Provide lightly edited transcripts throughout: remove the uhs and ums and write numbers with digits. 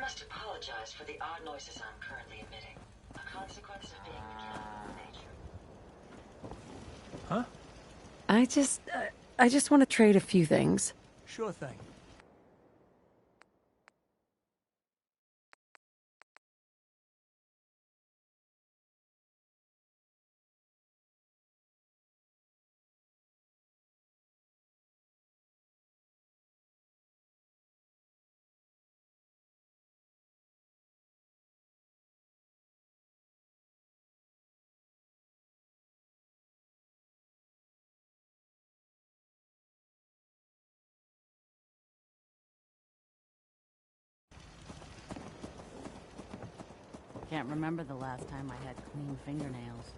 must apologize for the odd noises I'm currently emitting. A consequence of being mechanical in nature. Huh? I just want to trade a few things. Sure thing. Can't remember the last time I had clean fingernails.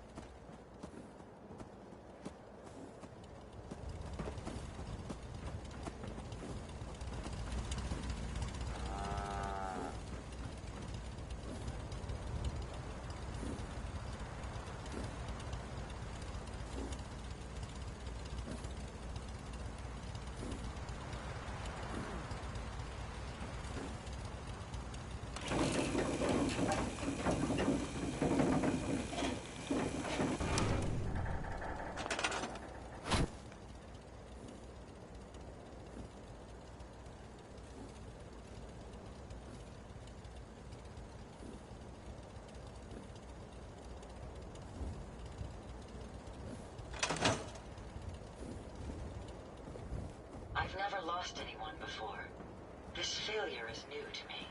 I've never lost anyone before. This failure is new to me.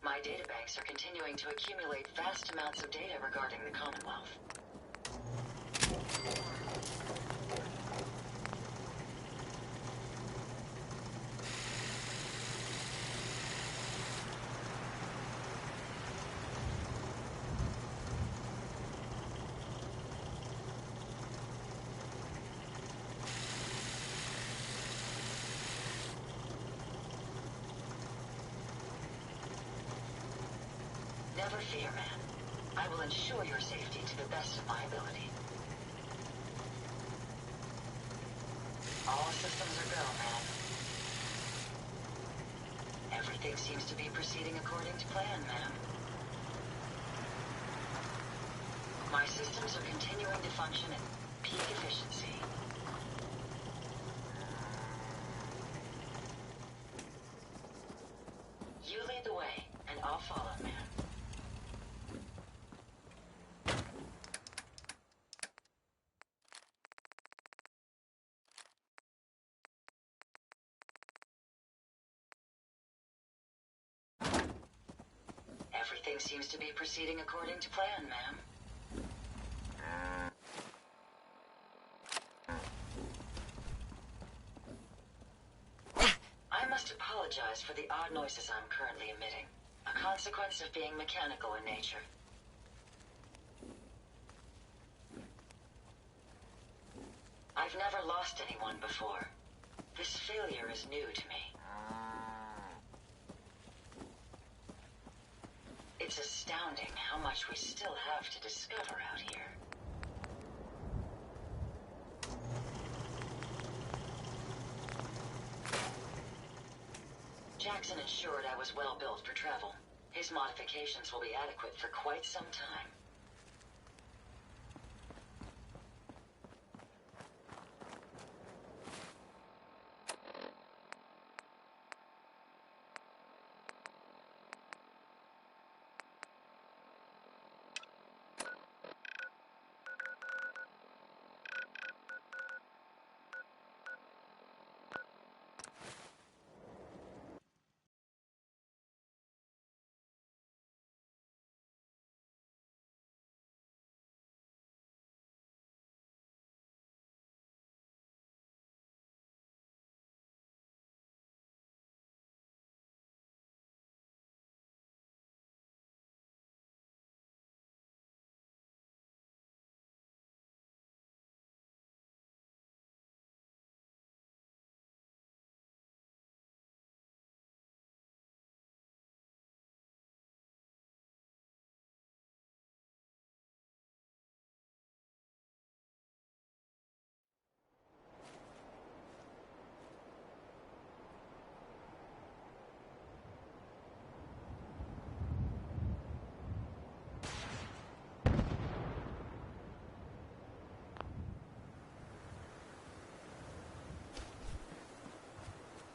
My databanks are continuing to accumulate vast amounts of data regarding the Commonwealth. Never fear, man. I will ensure your safety to the best of my ability. All systems are go, man. Everything seems to be proceeding according to plan, ma'am. My systems are continuing to function at peak efficiency. You lead the way, and I'll follow, man. Everything seems to be proceeding according to plan, ma'am. must apologize for the odd noises I'm currently emitting. A consequence of being mechanical in nature. I've never lost anyone before. This failure is new to me. It's astounding how much we still have to discover out here. Jackson ensured I was well built for travel. His modifications will be adequate for quite some time.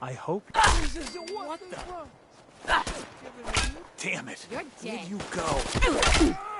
I hope. What the? Damn it! You're Where dead. you go? Kill her.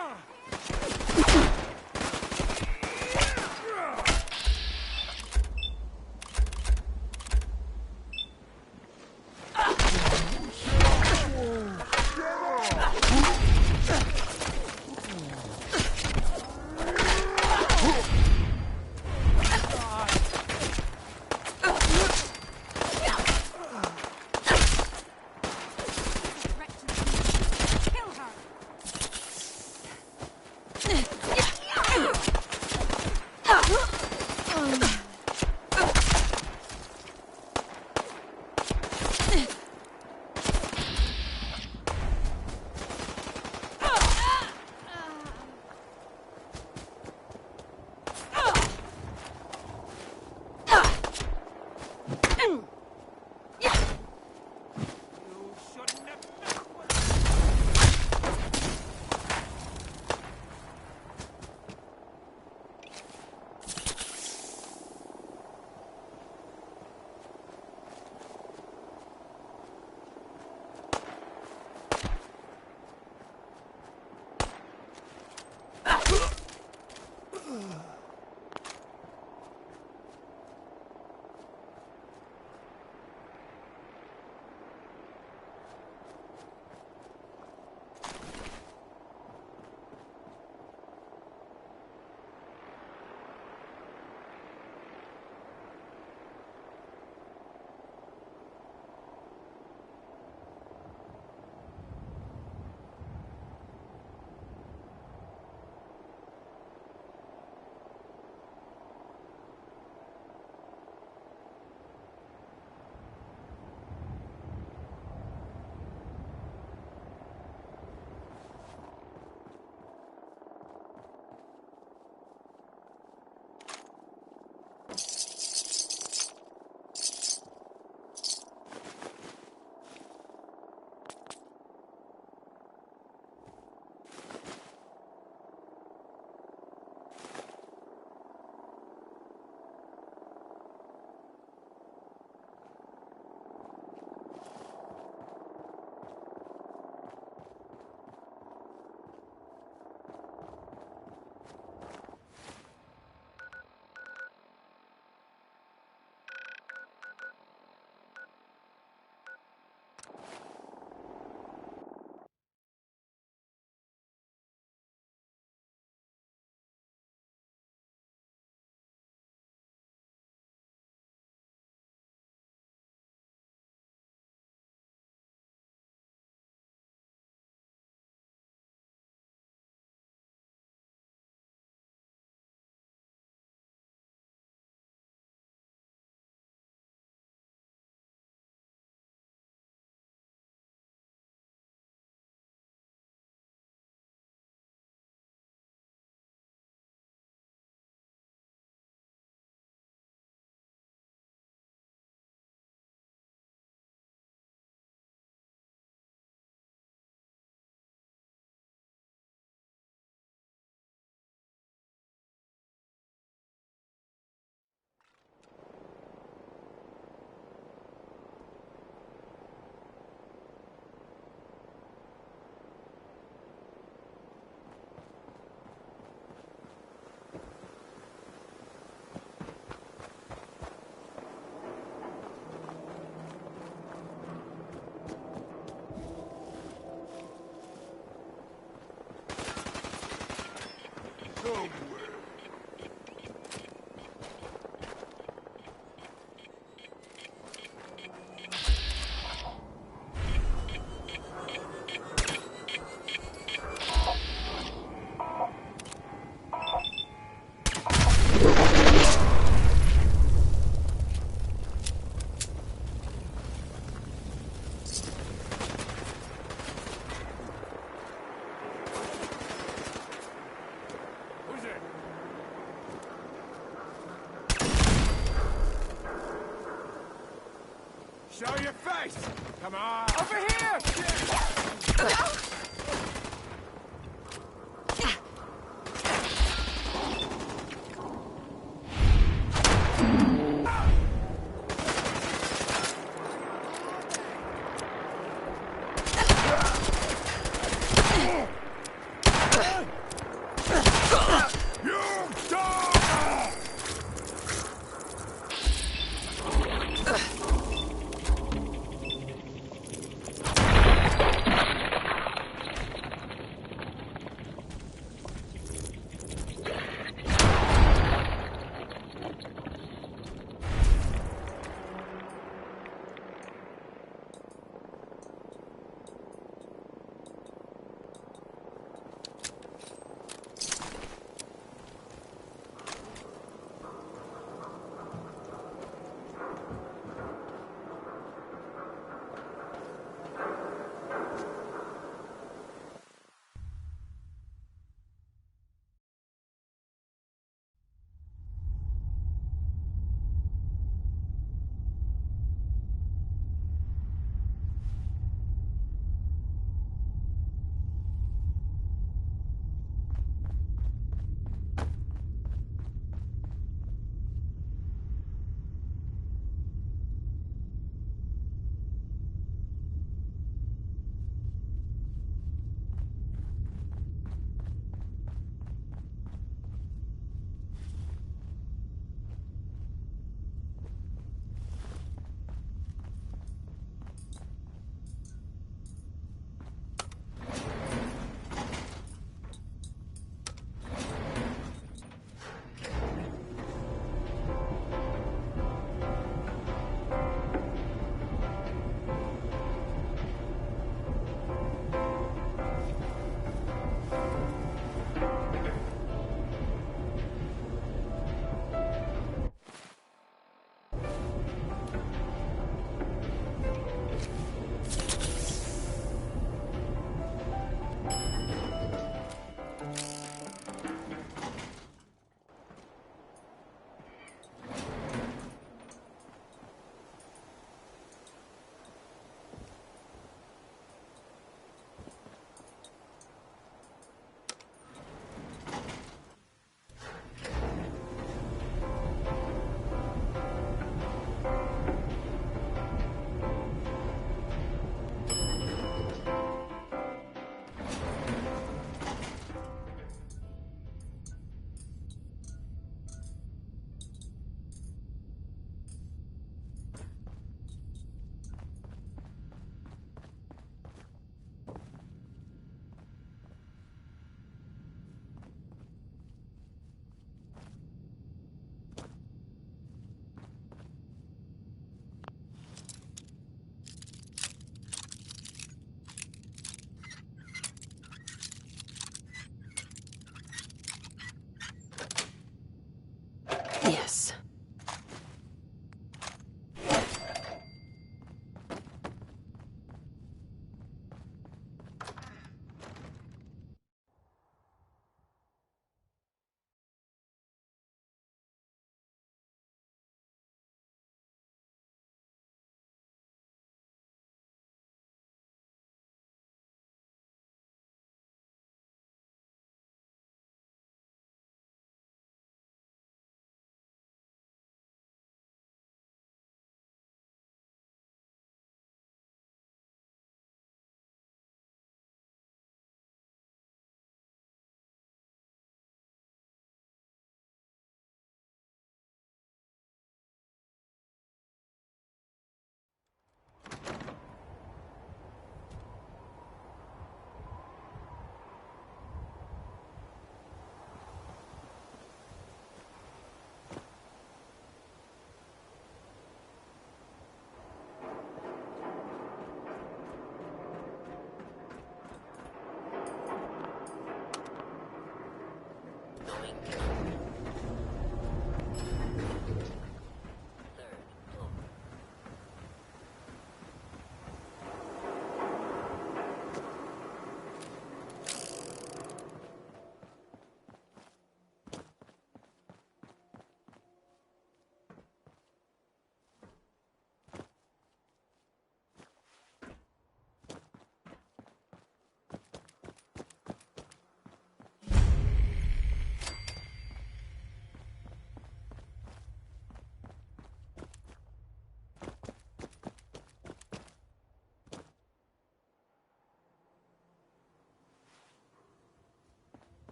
Show your face! Come on! Over here!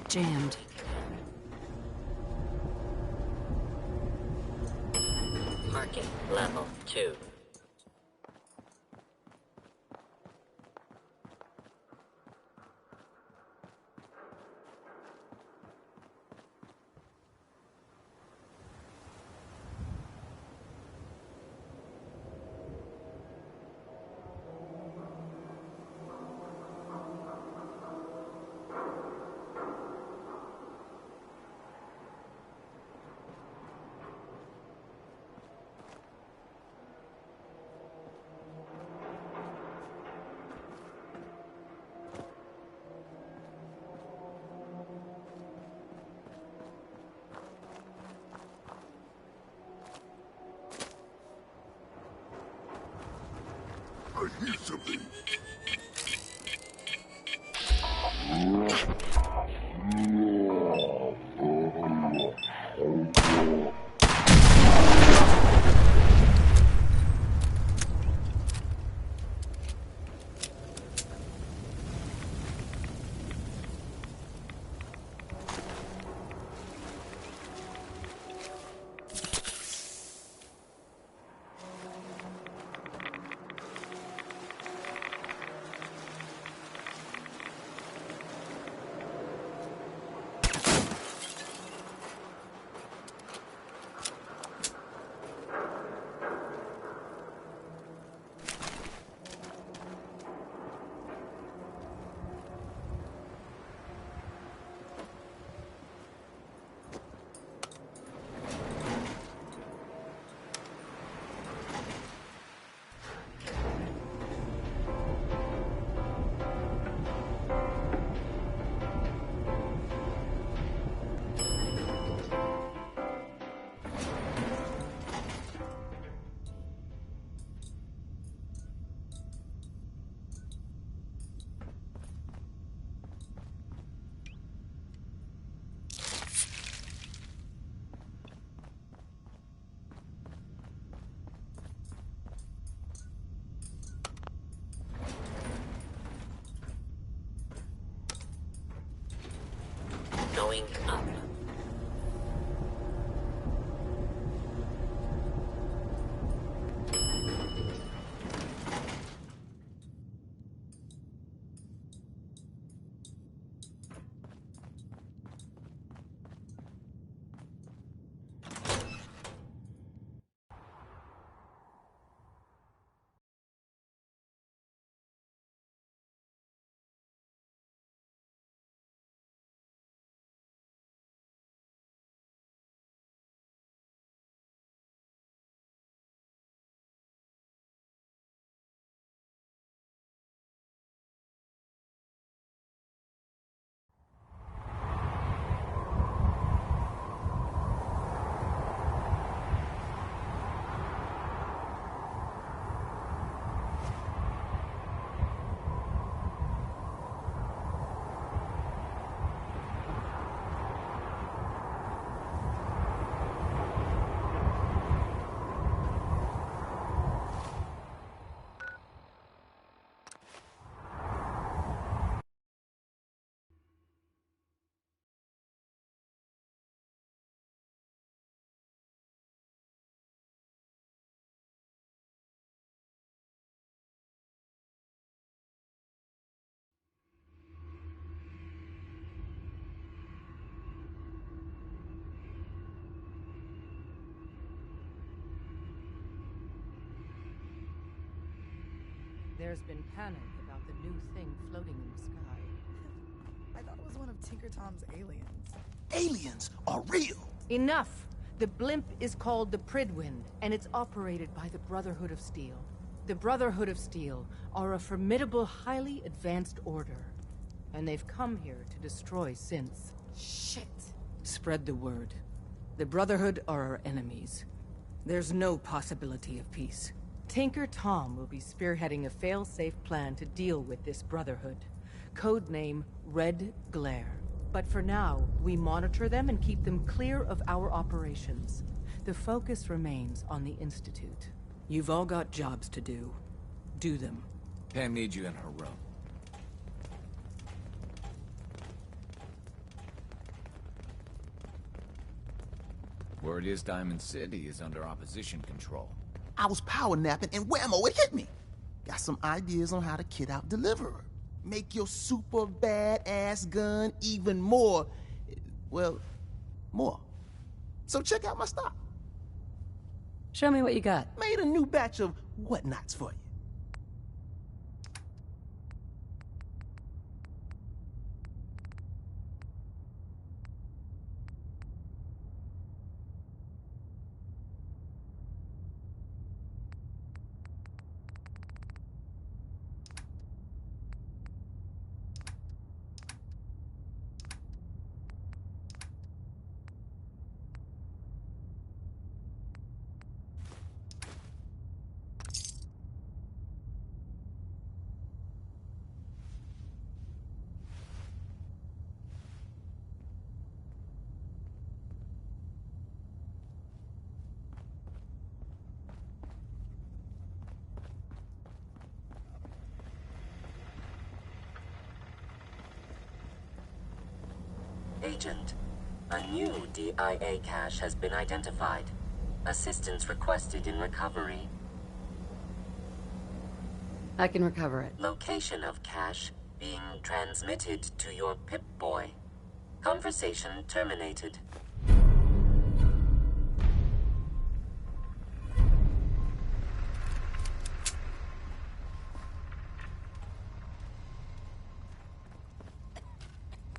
jammed. Marking level 2. I hear something. Going up. There's been panic about the new thing floating in the sky. I thought it was one of Tinker Tom's aliens. Aliens are real. Enough! The blimp is called the Pridwind, and it's operated by the Brotherhood of Steel. The Brotherhood of Steel are a formidable, highly advanced order. And they've come here to destroy Synths. Shit! Spread the word. The Brotherhood are our enemies. There's no possibility of peace. Tinker Tom will be spearheading a fail-safe plan to deal with this Brotherhood. Codename Red Glare. But for now, we monitor them and keep them clear of our operations. The focus remains on the Institute. You've all got jobs to do. Do them. Pam needs you in her room. Word is Diamond City is under opposition control. I was power napping and whammo, it hit me. Got some ideas on how to kit out Deliverer. Make your super badass gun even more, well, more. So check out my stock. Show me what you got. Made a new batch of whatnots for you. Agent, a new DIA cache has been identified. Assistance requested in recovery. I can recover it. Location of cache being transmitted to your Pip-Boy. Conversation terminated.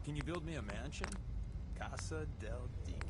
Can you build me a mansion? Casa del Deacon.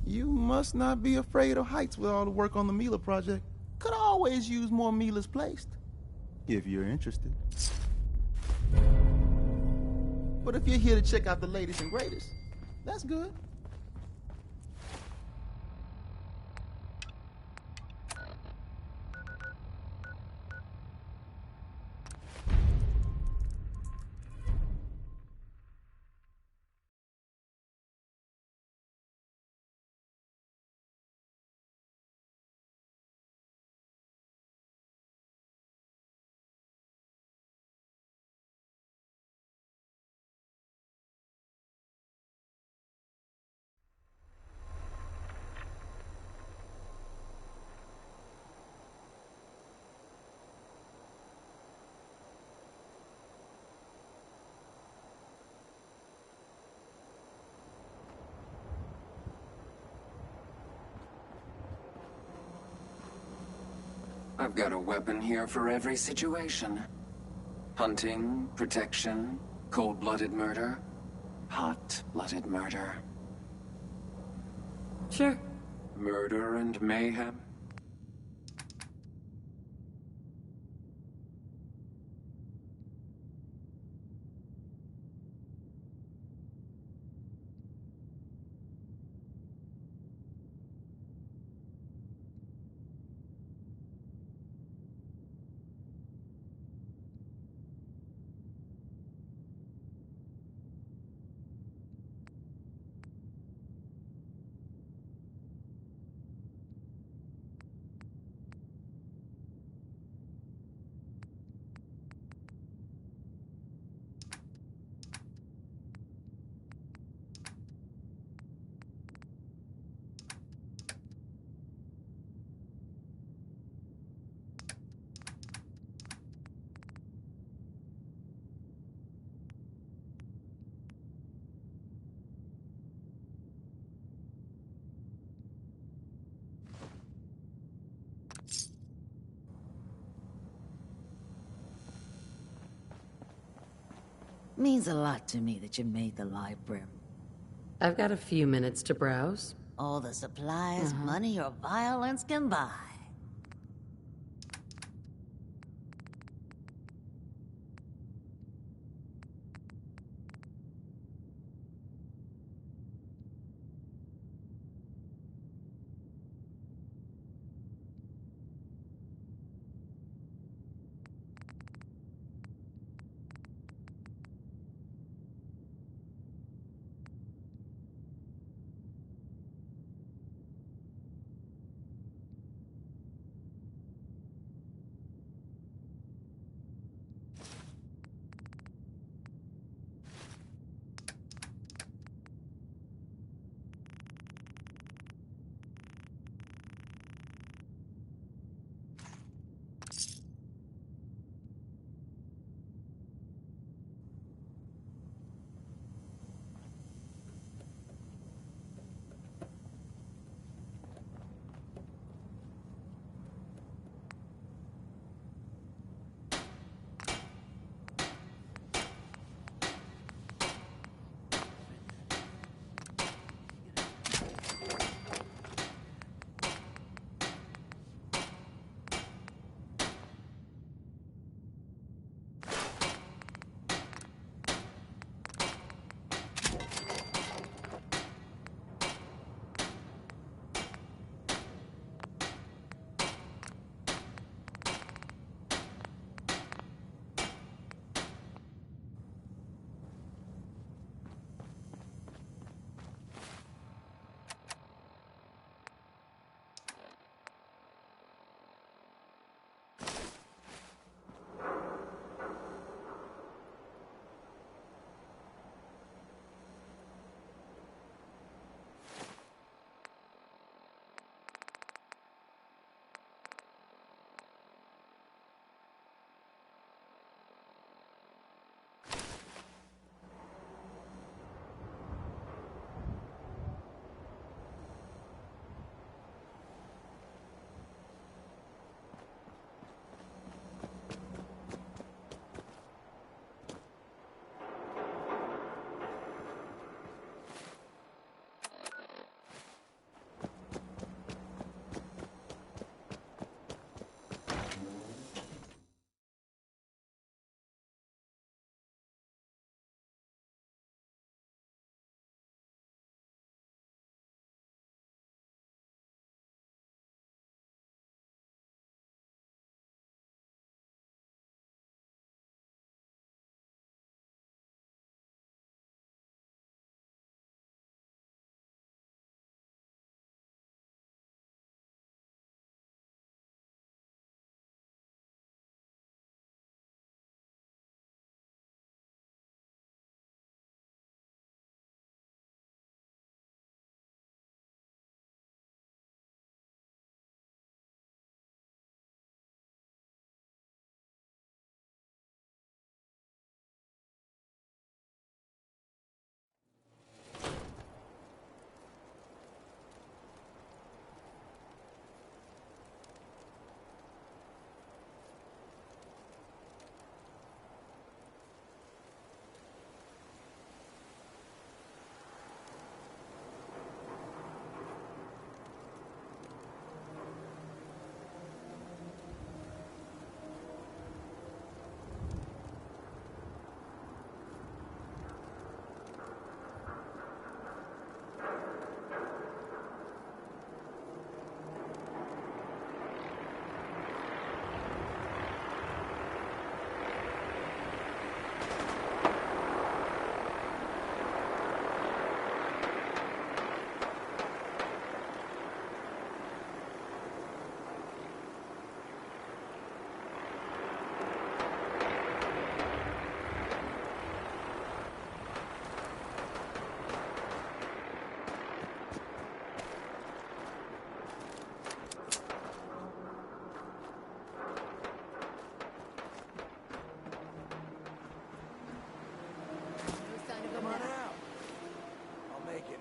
You must not be afraid of heights with all the work on the Mila project. Could always use more Milas placed, if you're interested. But if you're here to check out the latest and greatest, that's good. I've got a weapon here for every situation. Hunting, protection, cold-blooded murder, hot-blooded murder. Sure. Murder and mayhem. Means a lot to me that you made the live brim. I've got a few minutes to browse. All the supplies, money, or violence can buy.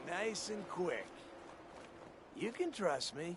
Nice and quick. You can trust me.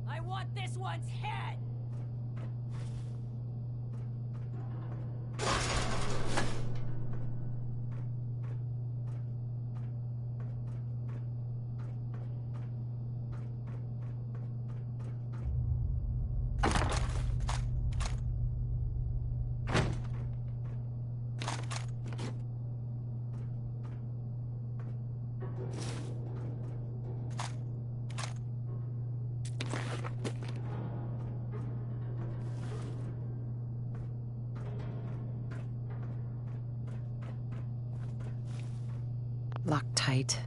I want this one's head! Locked tight.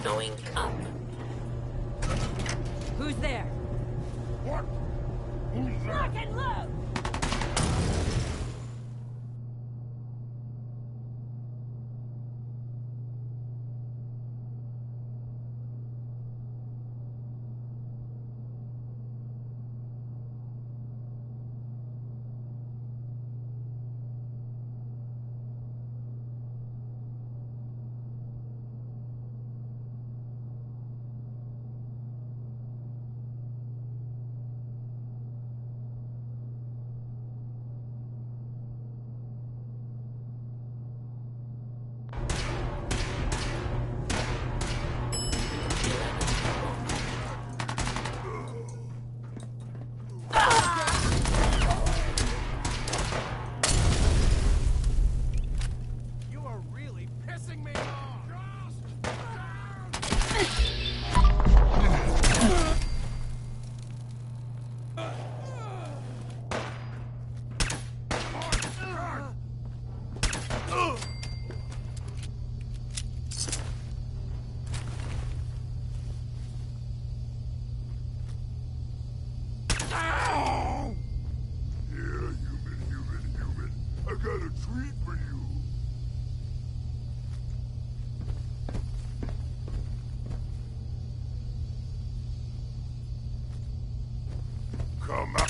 Going up. Who's there? What? Who's there? Lock and load! got a treat for you. Come out.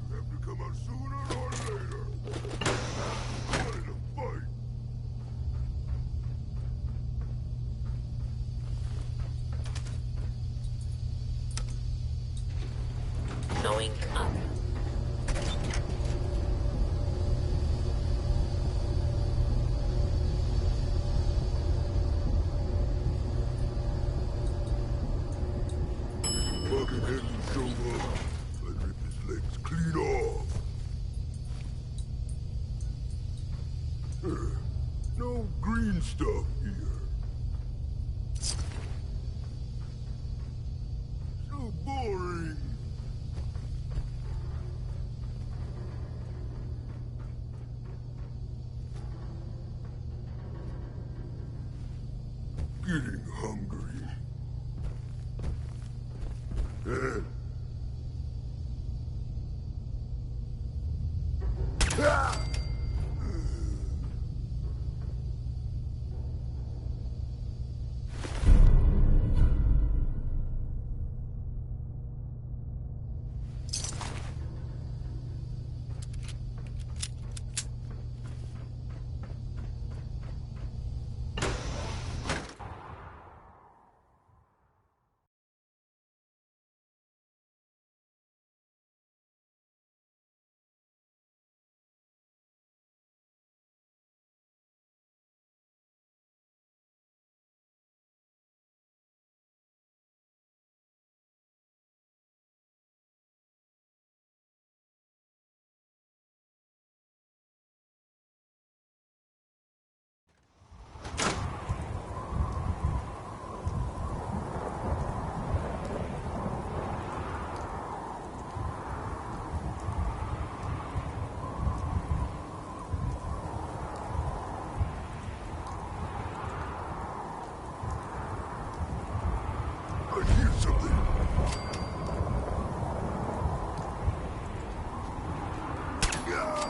You have to come out sooner or later. Wanted to fight. Going up. Fucking Henry show up. I'd rip his legs clean off. No green stuff here. So boring. Getting hungry. Ah! I hear something. Yeah.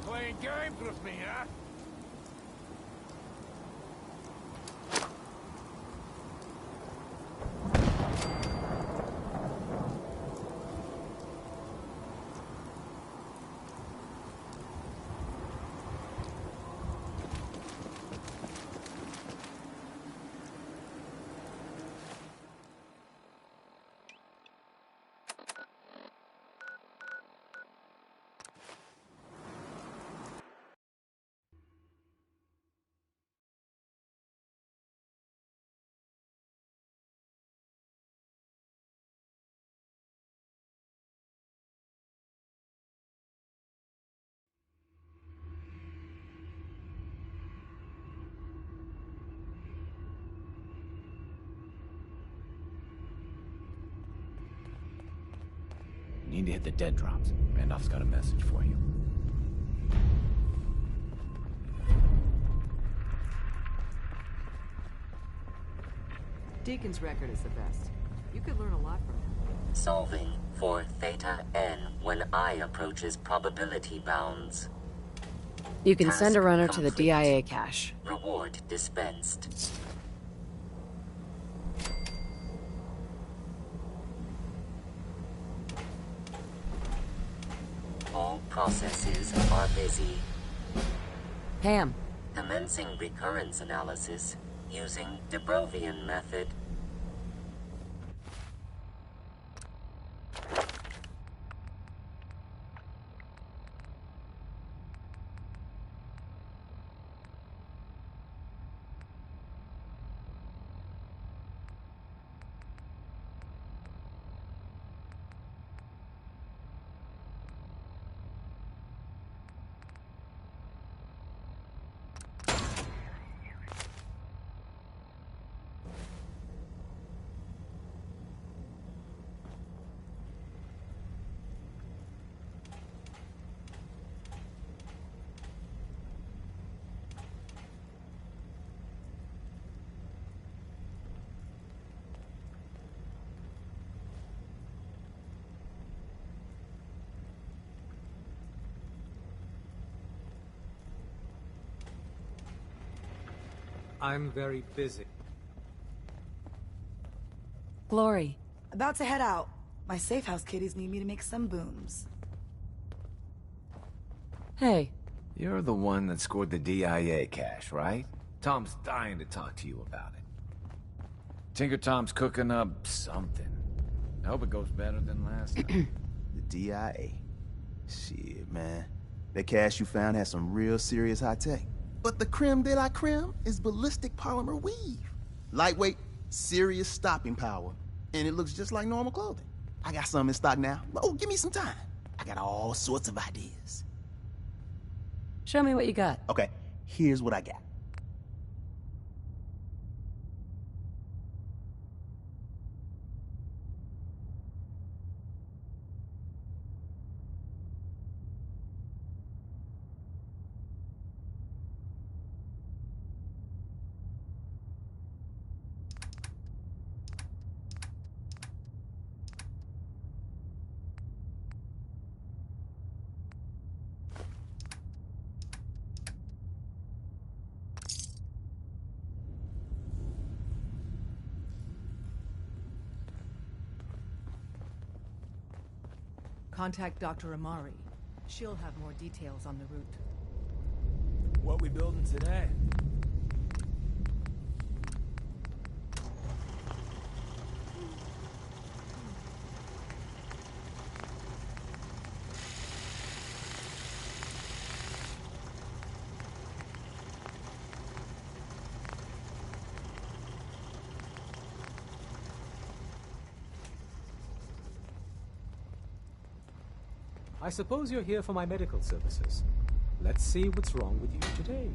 Playing games with me, huh? Need to hit the dead drops. Randolph's got a message for you. Deacon's record is the best. You could learn a lot from him. Solving for Theta N when I approaches probability bounds. You can send a runner to the complete. DIA cache. Reward dispensed. All processes are busy. Pam, Commencing recurrence analysis using Dubrovian method. I'm very busy. Glory. About to head out. My safe house kiddies need me to make some booms. Hey. You're the one that scored the DIA cache, right? Tom's dying to talk to you about it. Tinker Tom's cooking up something. I hope it goes better than last time. The DIA. Shit, man. That cache you found has some real serious high tech. But the creme de la creme is ballistic polymer weave. Lightweight, serious stopping power. And it looks just like normal clothing. I got some in stock now. Oh, give me some time. I got all sorts of ideas. Show me what you got. Okay, here's what I got. Contact Dr. Amari. She'll have more details on the route. What we building today? I suppose you're here for my medical services. Let's see what's wrong with you today.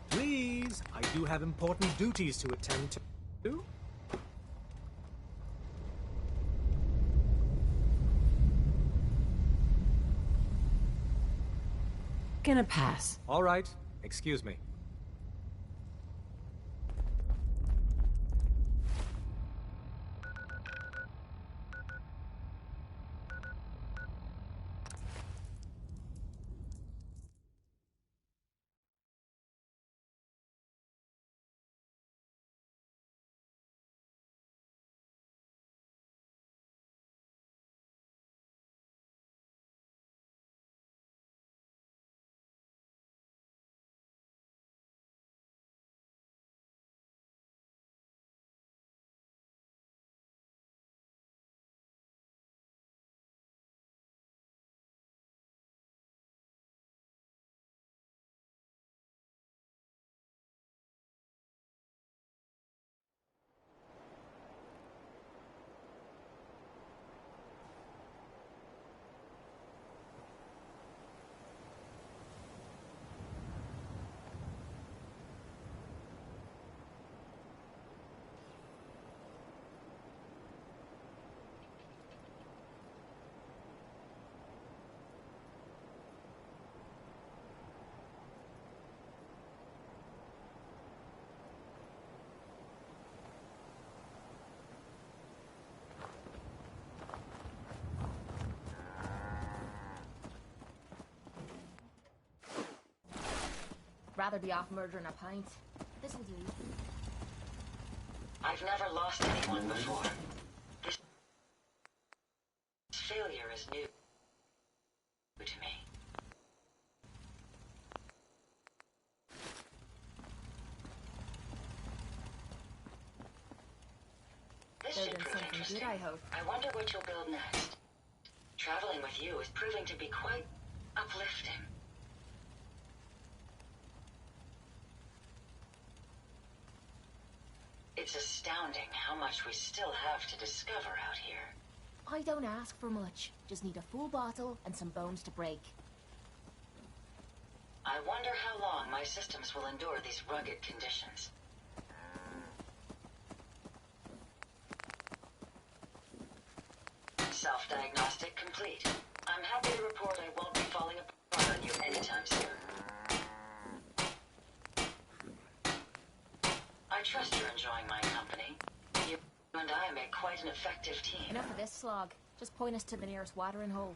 Please, I do have important duties to attend to. Gonna pass. All right, excuse me. rather be off murdering a pint. This'll do. I've never lost anyone before. This failure is new to me. This should Building prove something interesting. good, I hope. I wonder what you'll build next. Traveling with you is proving to be quite uplifting. It's astounding how much we still have to discover out here. I don't ask for much. Just need a full bottle and some bones to break. I wonder how long my systems will endure these rugged conditions. Self-diagnostic complete. I'm happy to report I won't be falling apart on you anytime soon. I trust you're enjoying my company. You and I make quite an effective team. Enough of this slog. Just point us to the nearest watering hole.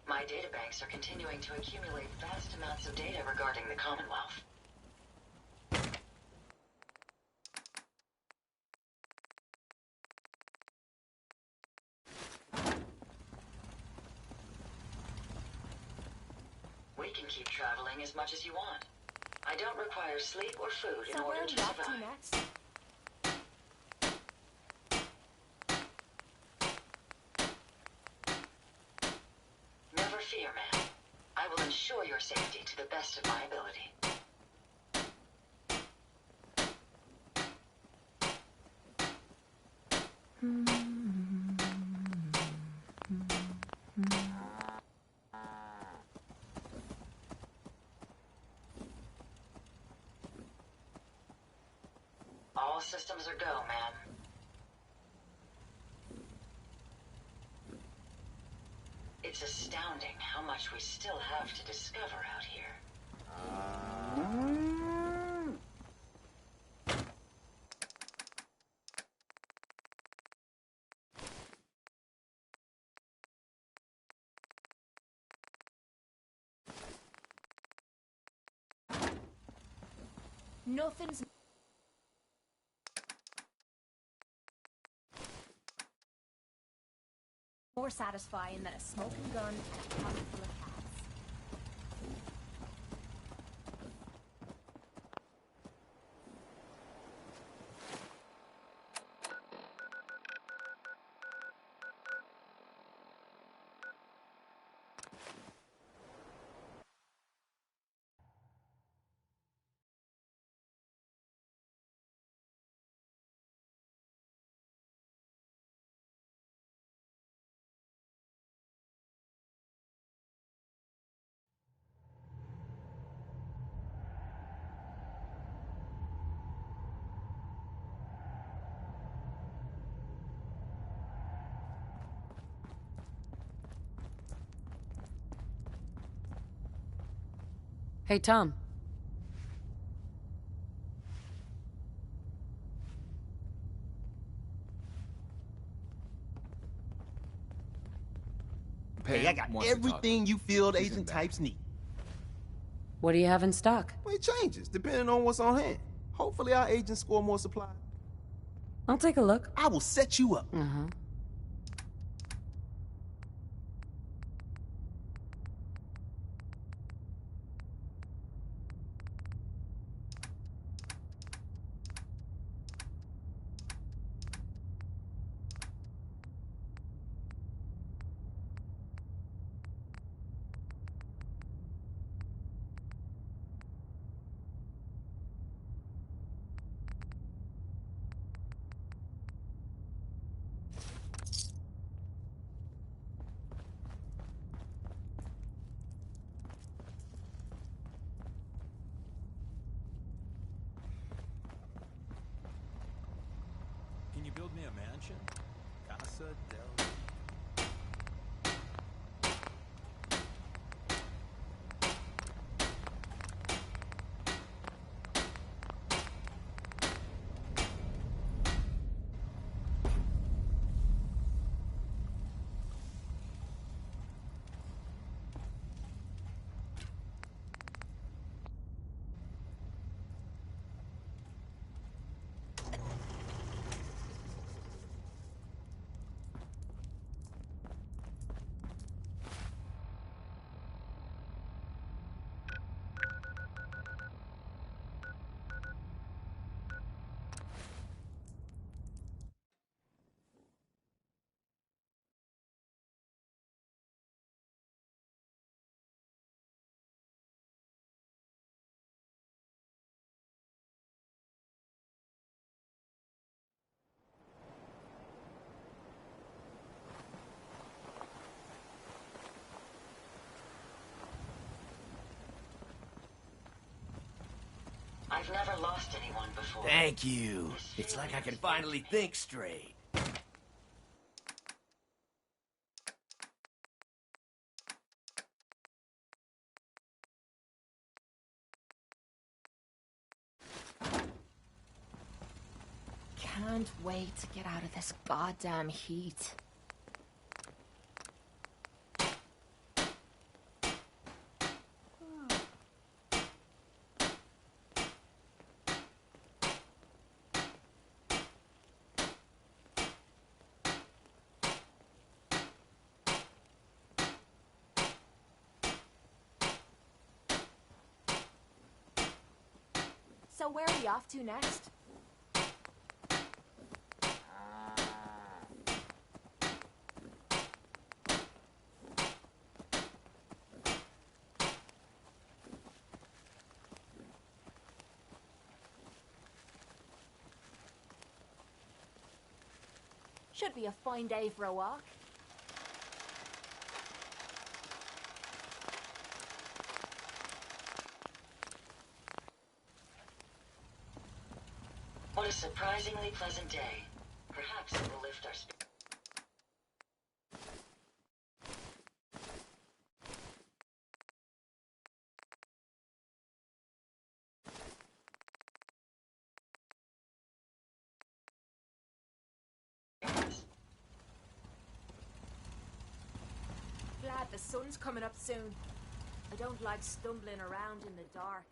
My databanks are continuing to accumulate vast amounts of data regarding the Commonwealth. We can keep traveling as much as you want. I don't require sleep or food in So where order are to we off to survive. next? Never fear, man. I will ensure your safety to the best of my ability. All systems are go, ma'am. It's astounding how much we still have to discover out here. Nothing's... more satisfying than a smoking gun and a pocket full of cats. Hey, Tom. Hey, I got everything you field agent types need. What do you have in stock? Well, it changes, depending on what's on hand. Hopefully our agents score more supply. I'll take a look. I will set you up. Uh-huh. Can you build me a mansion? Casa del... I've never lost anyone before. Thank you. It's like I can finally think straight. Can't wait to get out of this goddamn heat. So where are we off to next? Should be a fine day for a walk. What a surprisingly pleasant day. Perhaps it will lift our spirits. Glad the sun's coming up soon. I don't like stumbling around in the dark.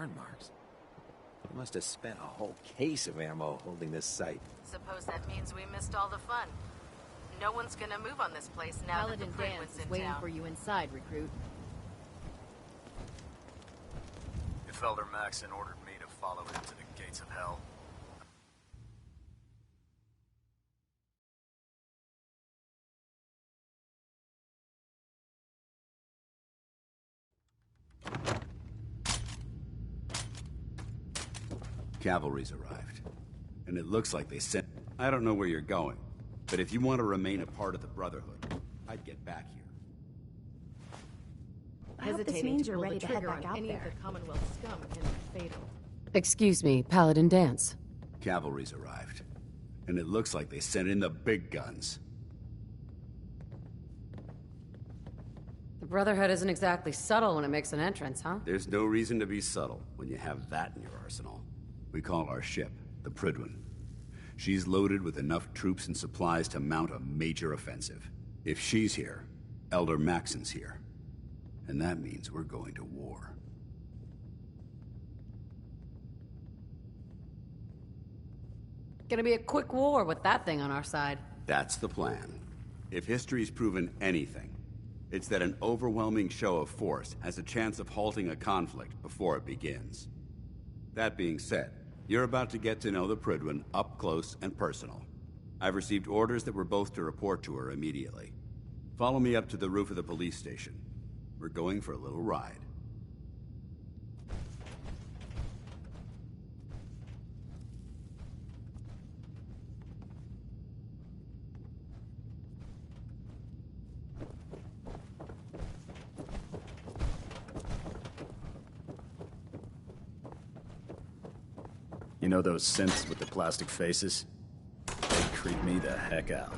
burn marks. They must have spent a whole case of ammo holding this site. Suppose that means we missed all the fun. No one's gonna move on this place now that the Paladin Pridwin's Dance is in waiting town. for you inside, recruit. If Elder Maxon ordered me to follow him to the gates of hell, Cavalry's arrived. And it looks like they sent... I don't know where you're going, but if you want to remain a part of the Brotherhood, I'd get back here. I hope this means you're ready to head back out there. The Commonwealth scum can be fatal. Excuse me, Paladin Dance. Cavalry's arrived. And it looks like they sent in the big guns. The Brotherhood isn't exactly subtle when it makes an entrance, huh? There's no reason to be subtle when you have that in your arsenal. We call our ship the Prydwen. She's loaded with enough troops and supplies to mount a major offensive. If she's here, Elder Maxon's here. And that means we're going to war. Gonna be a quick war with that thing on our side. That's the plan. If history's proven anything, it's that an overwhelming show of force has a chance of halting a conflict before it begins. That being said, you're about to get to know the Prydwen up close and personal. I've received orders that we're both to report to her immediately. Follow me up to the roof of the police station. We're going for a little ride. you know those synths with the plastic faces? They creep me the heck out.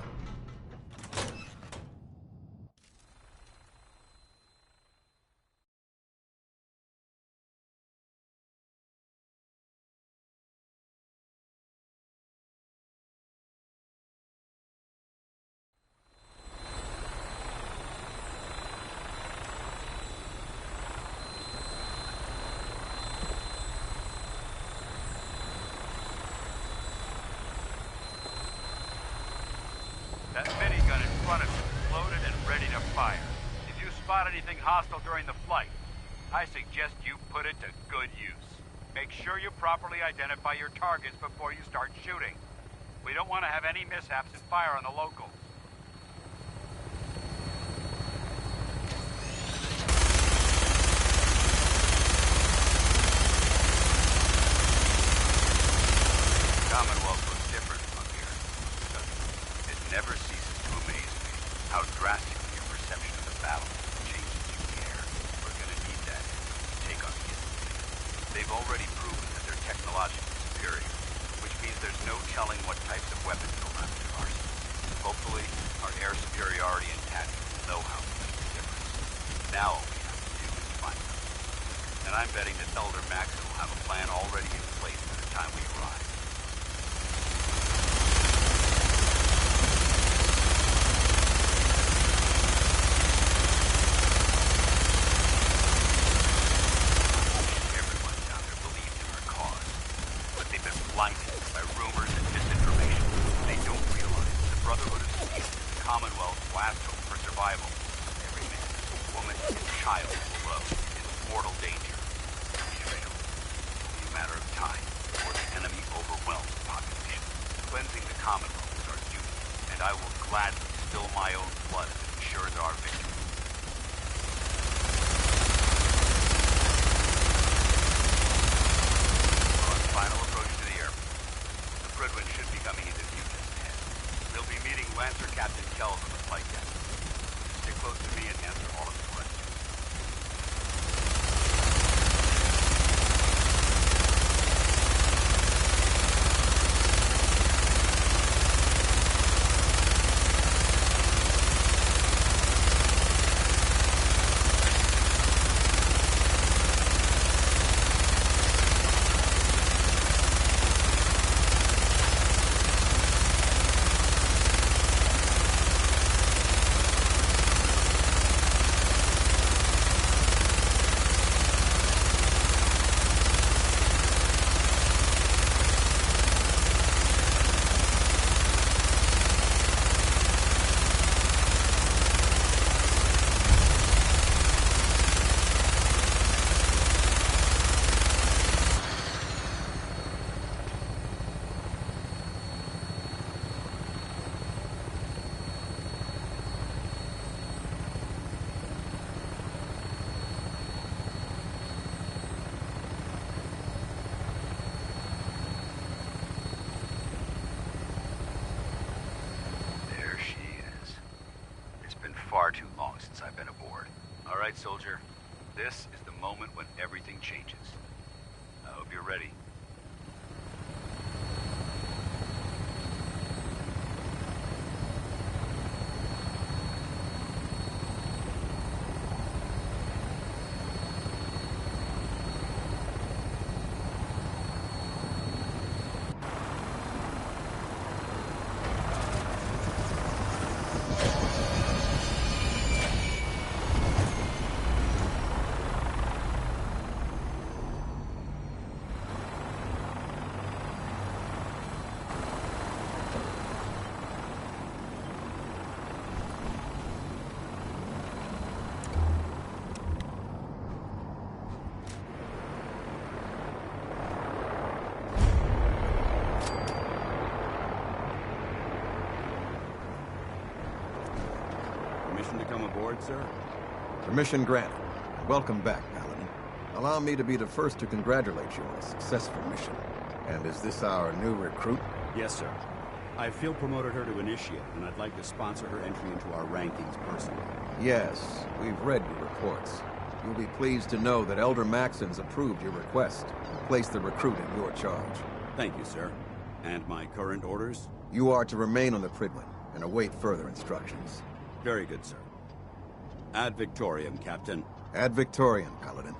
That minigun in front of you is loaded and ready to fire. If you spot anything hostile during the flight, I suggest you put it to good use. Make sure you properly identify your targets before you start shooting. We don't want to have any mishaps and fire on the locals. Commonwealth looks different from here. It never ceases to amaze me how drastically your perception of the battle changes you care. We're gonna need that to take on the enemy. They've already proven that they're technologically superior, which means there's no telling what types of weapons they'll have in their arsenal. Hopefully, our air superiority and tactical know-how will make the difference. Now all we have to do is find them. And I'm betting that Elder Maxon will have a plan already in place by the time we arrive. Blinded by rumors and misinformation. They don't realize the Brotherhood of Steel is the Commonwealth's last hope for survival. Every man, woman, and child below is in mortal danger. If we fail, it will be a matter of time before the enemy overwhelms the population. Cleansing the Commonwealth is our duty, and I will gladly spill my own blood if it ensures our victory. On final approach to the airport, the Prydwen should be coming into view just ahead. They'll be meeting Lancer Captain Kells on the flight deck. Stick close to me and answer all of the questions. right, soldier. This is the moment when everything changes. I hope you're ready. Permission to come aboard, sir? Permission granted. Welcome back, Paladin. Allow me to be the first to congratulate you on a successful mission. And is this our new recruit? Yes, sir. I field promoted her to initiate, and I'd like to sponsor her entry into our rankings personally. Yes, we've read your reports. You'll be pleased to know that Elder Maxon's approved your request and placed the recruit in your charge. Thank you, sir. And my current orders? You are to remain on the Prydwen and await further instructions. Very good, sir. Ad Victoriam, Captain. Ad Victoriam, Paladin.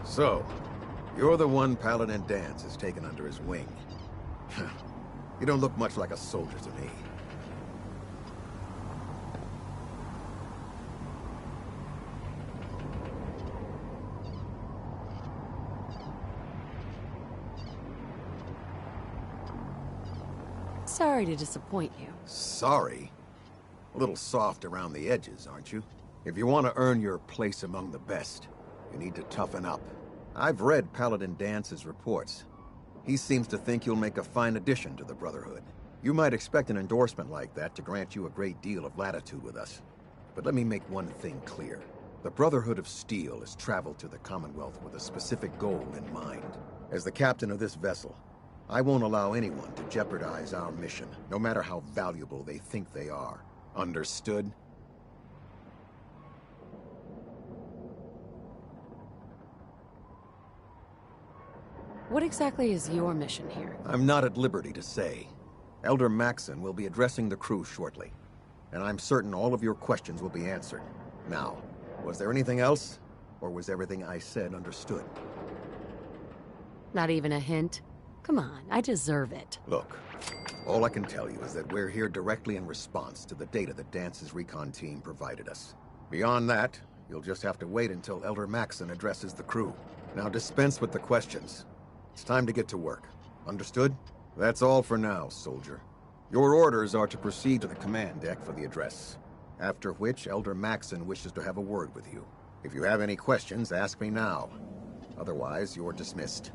So, you're the one Paladin Danse has taken under his wing. You don't look much like a soldier to me. Sorry to disappoint you. Sorry? A little soft around the edges, aren't you? If you want to earn your place among the best, you need to toughen up. I've read Paladin Danse's reports. He seems to think you'll make a fine addition to the Brotherhood. You might expect an endorsement like that to grant you a great deal of latitude with us. But let me make one thing clear. The Brotherhood of Steel has traveled to the Commonwealth with a specific goal in mind. As the captain of this vessel, I won't allow anyone to jeopardize our mission, no matter how valuable they think they are. Understood? What exactly is your mission here? I'm not at liberty to say. Elder Maxon will be addressing the crew shortly, and I'm certain all of your questions will be answered. Now, was there anything else, or was everything I said understood? Not even a hint? Come on, I deserve it. Look, all I can tell you is that we're here directly in response to the data that Dance's recon team provided us. Beyond that, you'll just have to wait until Elder Maxon addresses the crew. Now dispense with the questions. It's time to get to work. Understood? That's all for now, soldier. Your orders are to proceed to the command deck for the address, after which Elder Maxon wishes to have a word with you. If you have any questions, ask me now. Otherwise, you're dismissed.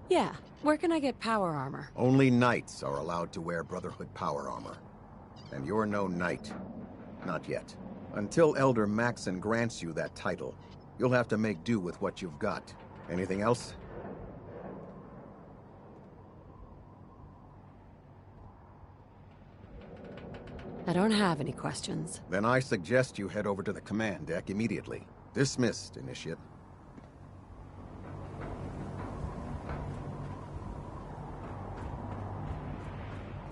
Yeah, where can I get power armor? Only knights are allowed to wear Brotherhood power armor. And you're no knight. Not yet. Until Elder Maxon grants you that title, you'll have to make do with what you've got. Anything else? I don't have any questions. Then I suggest you head over to the command deck immediately. Dismissed, Initiate.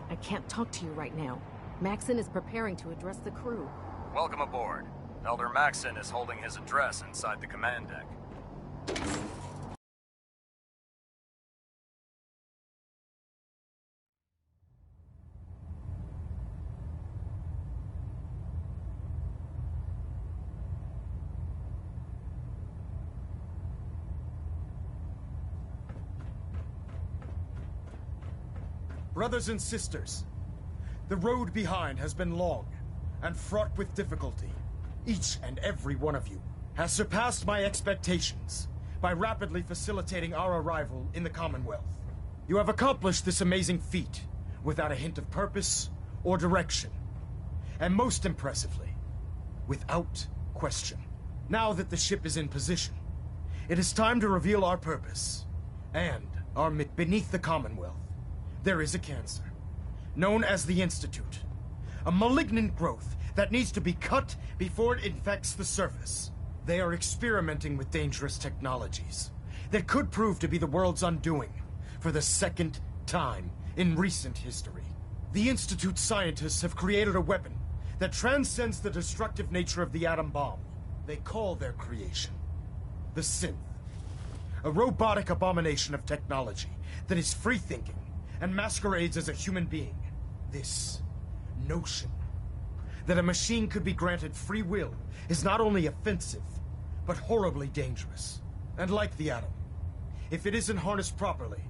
I can't talk to you right now. Maxon is preparing to address the crew. Welcome aboard. Elder Maxon is holding his address inside the command deck. Brothers and sisters, the road behind has been long and fraught with difficulty. Each and every one of you has surpassed my expectations by rapidly facilitating our arrival in the Commonwealth. You have accomplished this amazing feat without a hint of purpose or direction, and most impressively, without question. Now that the ship is in position, it is time to reveal our purpose and beneath the Commonwealth, there is a cancer, known as the Institute. A malignant growth that needs to be cut before it infects the surface. They are experimenting with dangerous technologies that could prove to be the world's undoing for the second time in recent history. The Institute scientists have created a weapon that transcends the destructive nature of the atom bomb. They call their creation the Synth. A robotic abomination of technology that is free-thinking and masquerades as a human being. This notion that a machine could be granted free will is not only offensive, but horribly dangerous. And like the atom, if it isn't harnessed properly,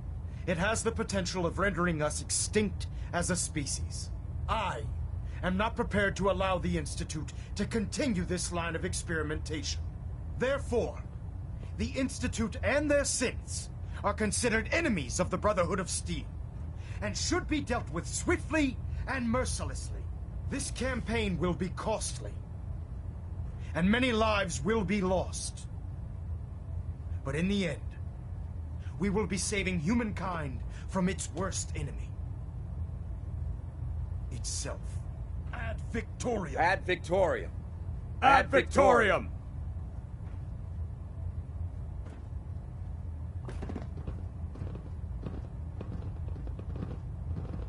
it has the potential of rendering us extinct as a species. I am not prepared to allow the Institute to continue this line of experimentation. Therefore, the Institute and their synths are considered enemies of the Brotherhood of Steel, and should be dealt with swiftly and mercilessly. This campaign will be costly, and many lives will be lost. But in the end, we will be saving humankind from its worst enemy. Itself. Ad Victoriam. Ad Victoriam. Ad Victoriam.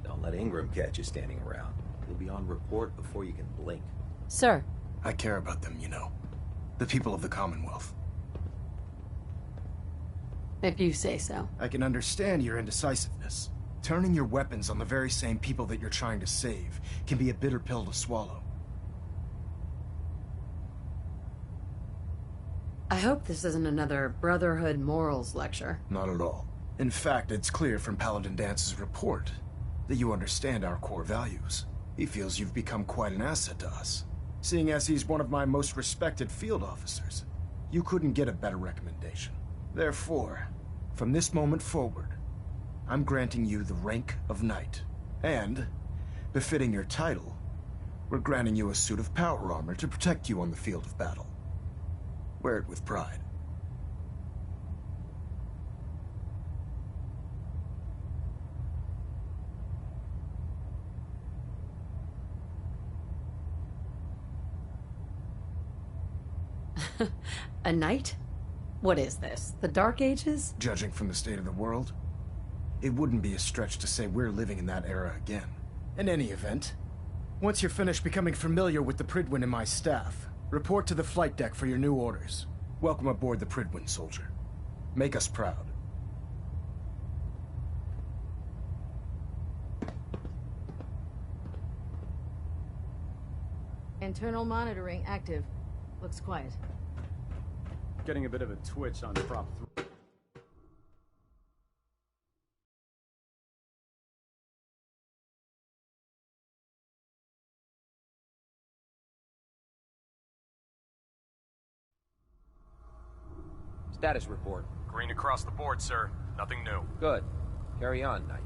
Don't let Ingram catch you standing around. You'll be on report before you can blink. Sir. I care about them, you know. The people of the Commonwealth. If you say so. I can understand your indecisiveness. Turning your weapons on the very same people that you're trying to save can be a bitter pill to swallow. I hope this isn't another Brotherhood morals lecture. Not at all. In fact, it's clear from Paladin Dance's report that you understand our core values. He feels you've become quite an asset to us. Seeing as he's one of my most respected field officers, you couldn't get a better recommendation. Therefore, from this moment forward, I'm granting you the rank of Knight. And, befitting your title, we're granting you a suit of power armor to protect you on the field of battle. Wear it with pride. A knight? What is this? The Dark Ages? Judging from the state of the world, it wouldn't be a stretch to say we're living in that era again. In any event, once you're finished becoming familiar with the Prydwen and my staff, report to the flight deck for your new orders. Welcome aboard the Prydwen, soldier. Make us proud. Internal monitoring active. Looks quiet. Getting a bit of a twitch on prop 3. Status report. Green across the board, sir. Nothing new. Good. Carry on, Knight.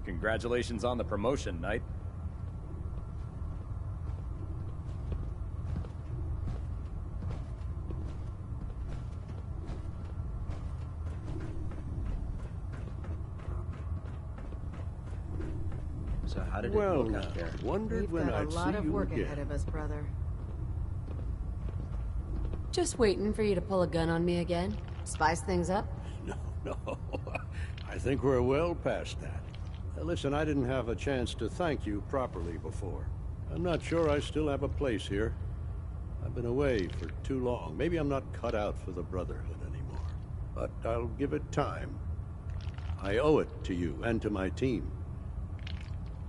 Congratulations on the promotion, Knight. So how did it Well, look out there? Wondered We've when got a I'd lot see of you work again. ahead of us, brother. Just waiting for you to pull a gun on me again? Spice things up? No, I think we're well past that. Listen, I didn't have a chance to thank you properly before. I'm not sure I still have a place here. I've been away for too long. Maybe I'm not cut out for the Brotherhood anymore. But I'll give it time. I owe it to you and to my team.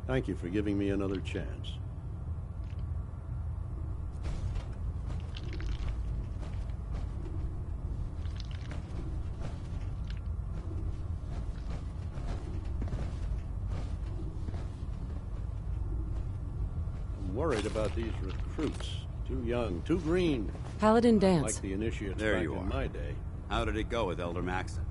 Thank you for giving me another chance. I'm worried about these recruits. Too young, too green. Paladin Danse. Like the initiates There back you in are. my day. How did it go with Elder Maxon?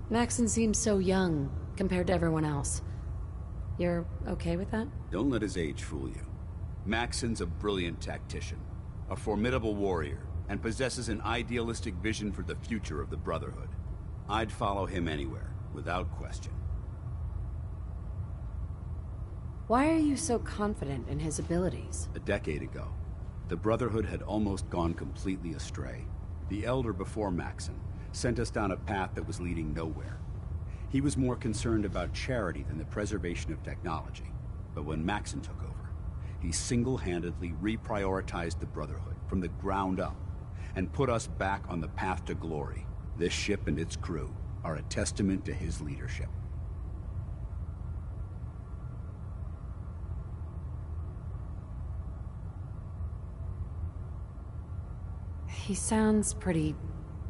Maxon seems so young compared to everyone else. You're okay with that? Don't let his age fool you. Maxon's a brilliant tactician, a formidable warrior, and possesses an idealistic vision for the future of the Brotherhood. I'd follow him anywhere, without question. Why are you so confident in his abilities? A decade ago, the Brotherhood had almost gone completely astray. The Elder before Maxon sent us down a path that was leading nowhere. He was more concerned about charity than the preservation of technology. But when Maxon took over, he single-handedly reprioritized the Brotherhood from the ground up and put us back on the path to glory. This ship and its crew are a testament to his leadership. He sounds pretty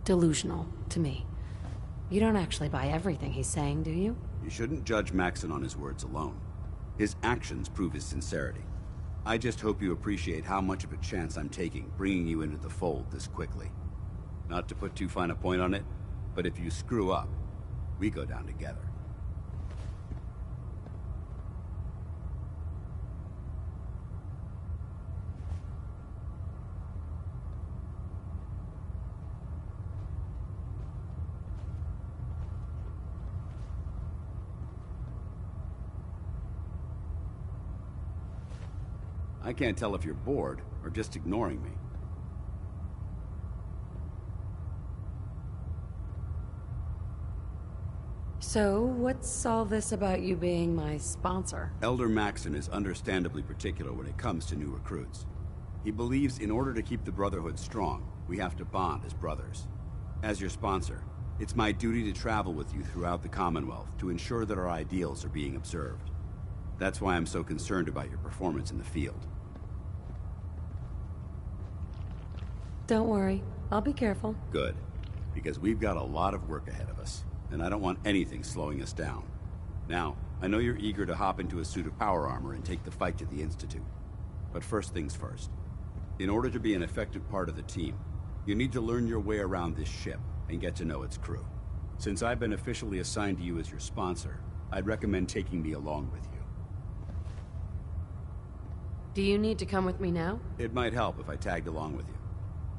delusional to me. You don't actually buy everything he's saying, do you? You shouldn't judge Maxon on his words alone. His actions prove his sincerity. I just hope you appreciate how much of a chance I'm taking bringing you into the fold this quickly. Not to put too fine a point on it, but if you screw up, we go down together. I can't tell if you're bored or just ignoring me. So, what's all this about you being my sponsor? Elder Maxon is understandably particular when it comes to new recruits. He believes in order to keep the Brotherhood strong, we have to bond as brothers. As your sponsor, it's my duty to travel with you throughout the Commonwealth to ensure that our ideals are being observed. That's why I'm so concerned about your performance in the field. Don't worry, I'll be careful. Good, because we've got a lot of work ahead of us, and I don't want anything slowing us down. Now, I know you're eager to hop into a suit of power armor and take the fight to the Institute. But first things first. In order to be an effective part of the team, you need to learn your way around this ship and get to know its crew. Since I've been officially assigned to you as your sponsor, I'd recommend taking me along with you. Do you need to come with me now? It might help if I tagged along with you.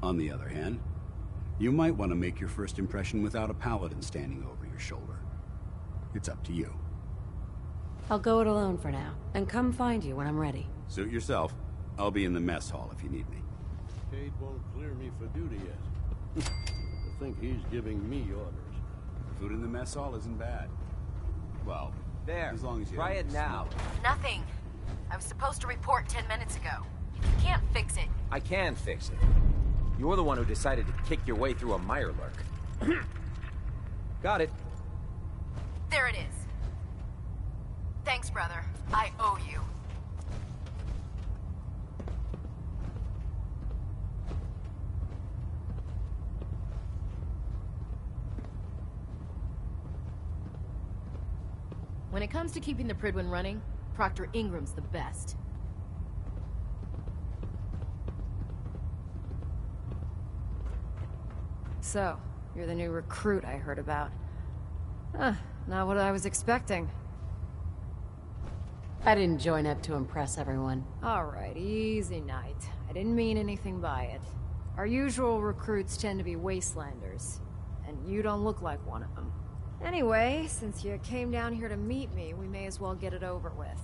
On the other hand, you might want to make your first impression without a paladin standing over your shoulder. It's up to you. I'll go it alone for now, and come find you when I'm ready. Suit yourself. I'll be in the mess hall if you need me. Cade won't clear me for duty yet. I think he's giving me orders. Food in the mess hall isn't bad. Well, there. As long as you try it now. Nothing. I was supposed to report 10 minutes ago. If you can't fix it... I can fix it. You're the one who decided to kick your way through a Mirelurk. Got it. There it is. Thanks, brother. I owe you. When it comes to keeping the Prydwen running, Proctor Ingram's the best. So, you're the new recruit I heard about. Not what I was expecting. I didn't join up to impress everyone. Alright, easy night. I didn't mean anything by it. Our usual recruits tend to be wastelanders, and you don't look like one of them. Anyway, since you came down here to meet me, we may as well get it over with.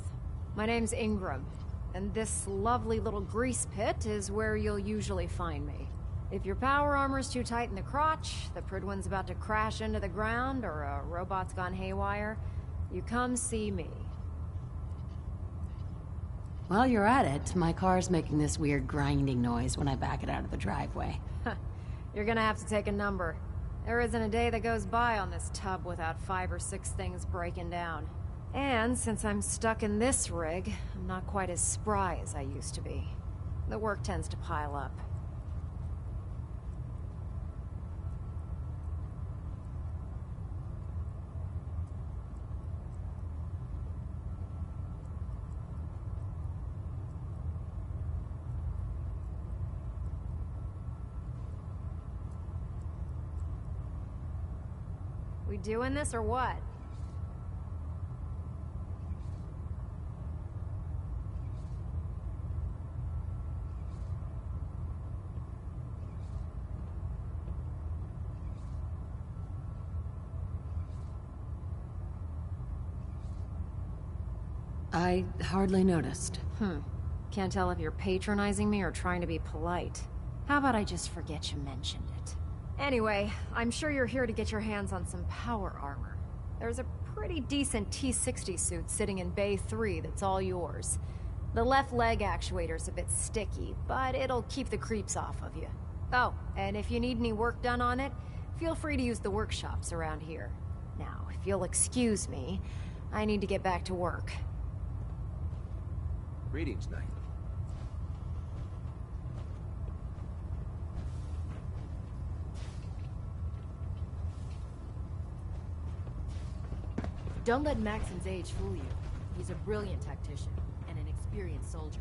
My name's Ingram, and this lovely little grease pit is where you'll usually find me. If your power armor's too tight in the crotch, the Prydwen's about to crash into the ground, or a robot's gone haywire, you come see me. While you're at it, my car's making this weird grinding noise when I back it out of the driveway. You're gonna have to take a number. There isn't a day that goes by on this tub without 5 or 6 things breaking down. And since I'm stuck in this rig, I'm not quite as spry as I used to be. The work tends to pile up. We doing this or what? I hardly noticed. Can't tell if you're patronizing me or trying to be polite. How about I just forget you mentioned it? Anyway, I'm sure you're here to get your hands on some power armor. There's a pretty decent T-60 suit sitting in Bay 3 that's all yours. The left leg actuator's a bit sticky, but it'll keep the creeps off of you. Oh, and if you need any work done on it, feel free to use the workshops around here. Now, if you'll excuse me, I need to get back to work. Greetings, Knight. Don't let Maxon's age fool you. He's a brilliant tactician and an experienced soldier.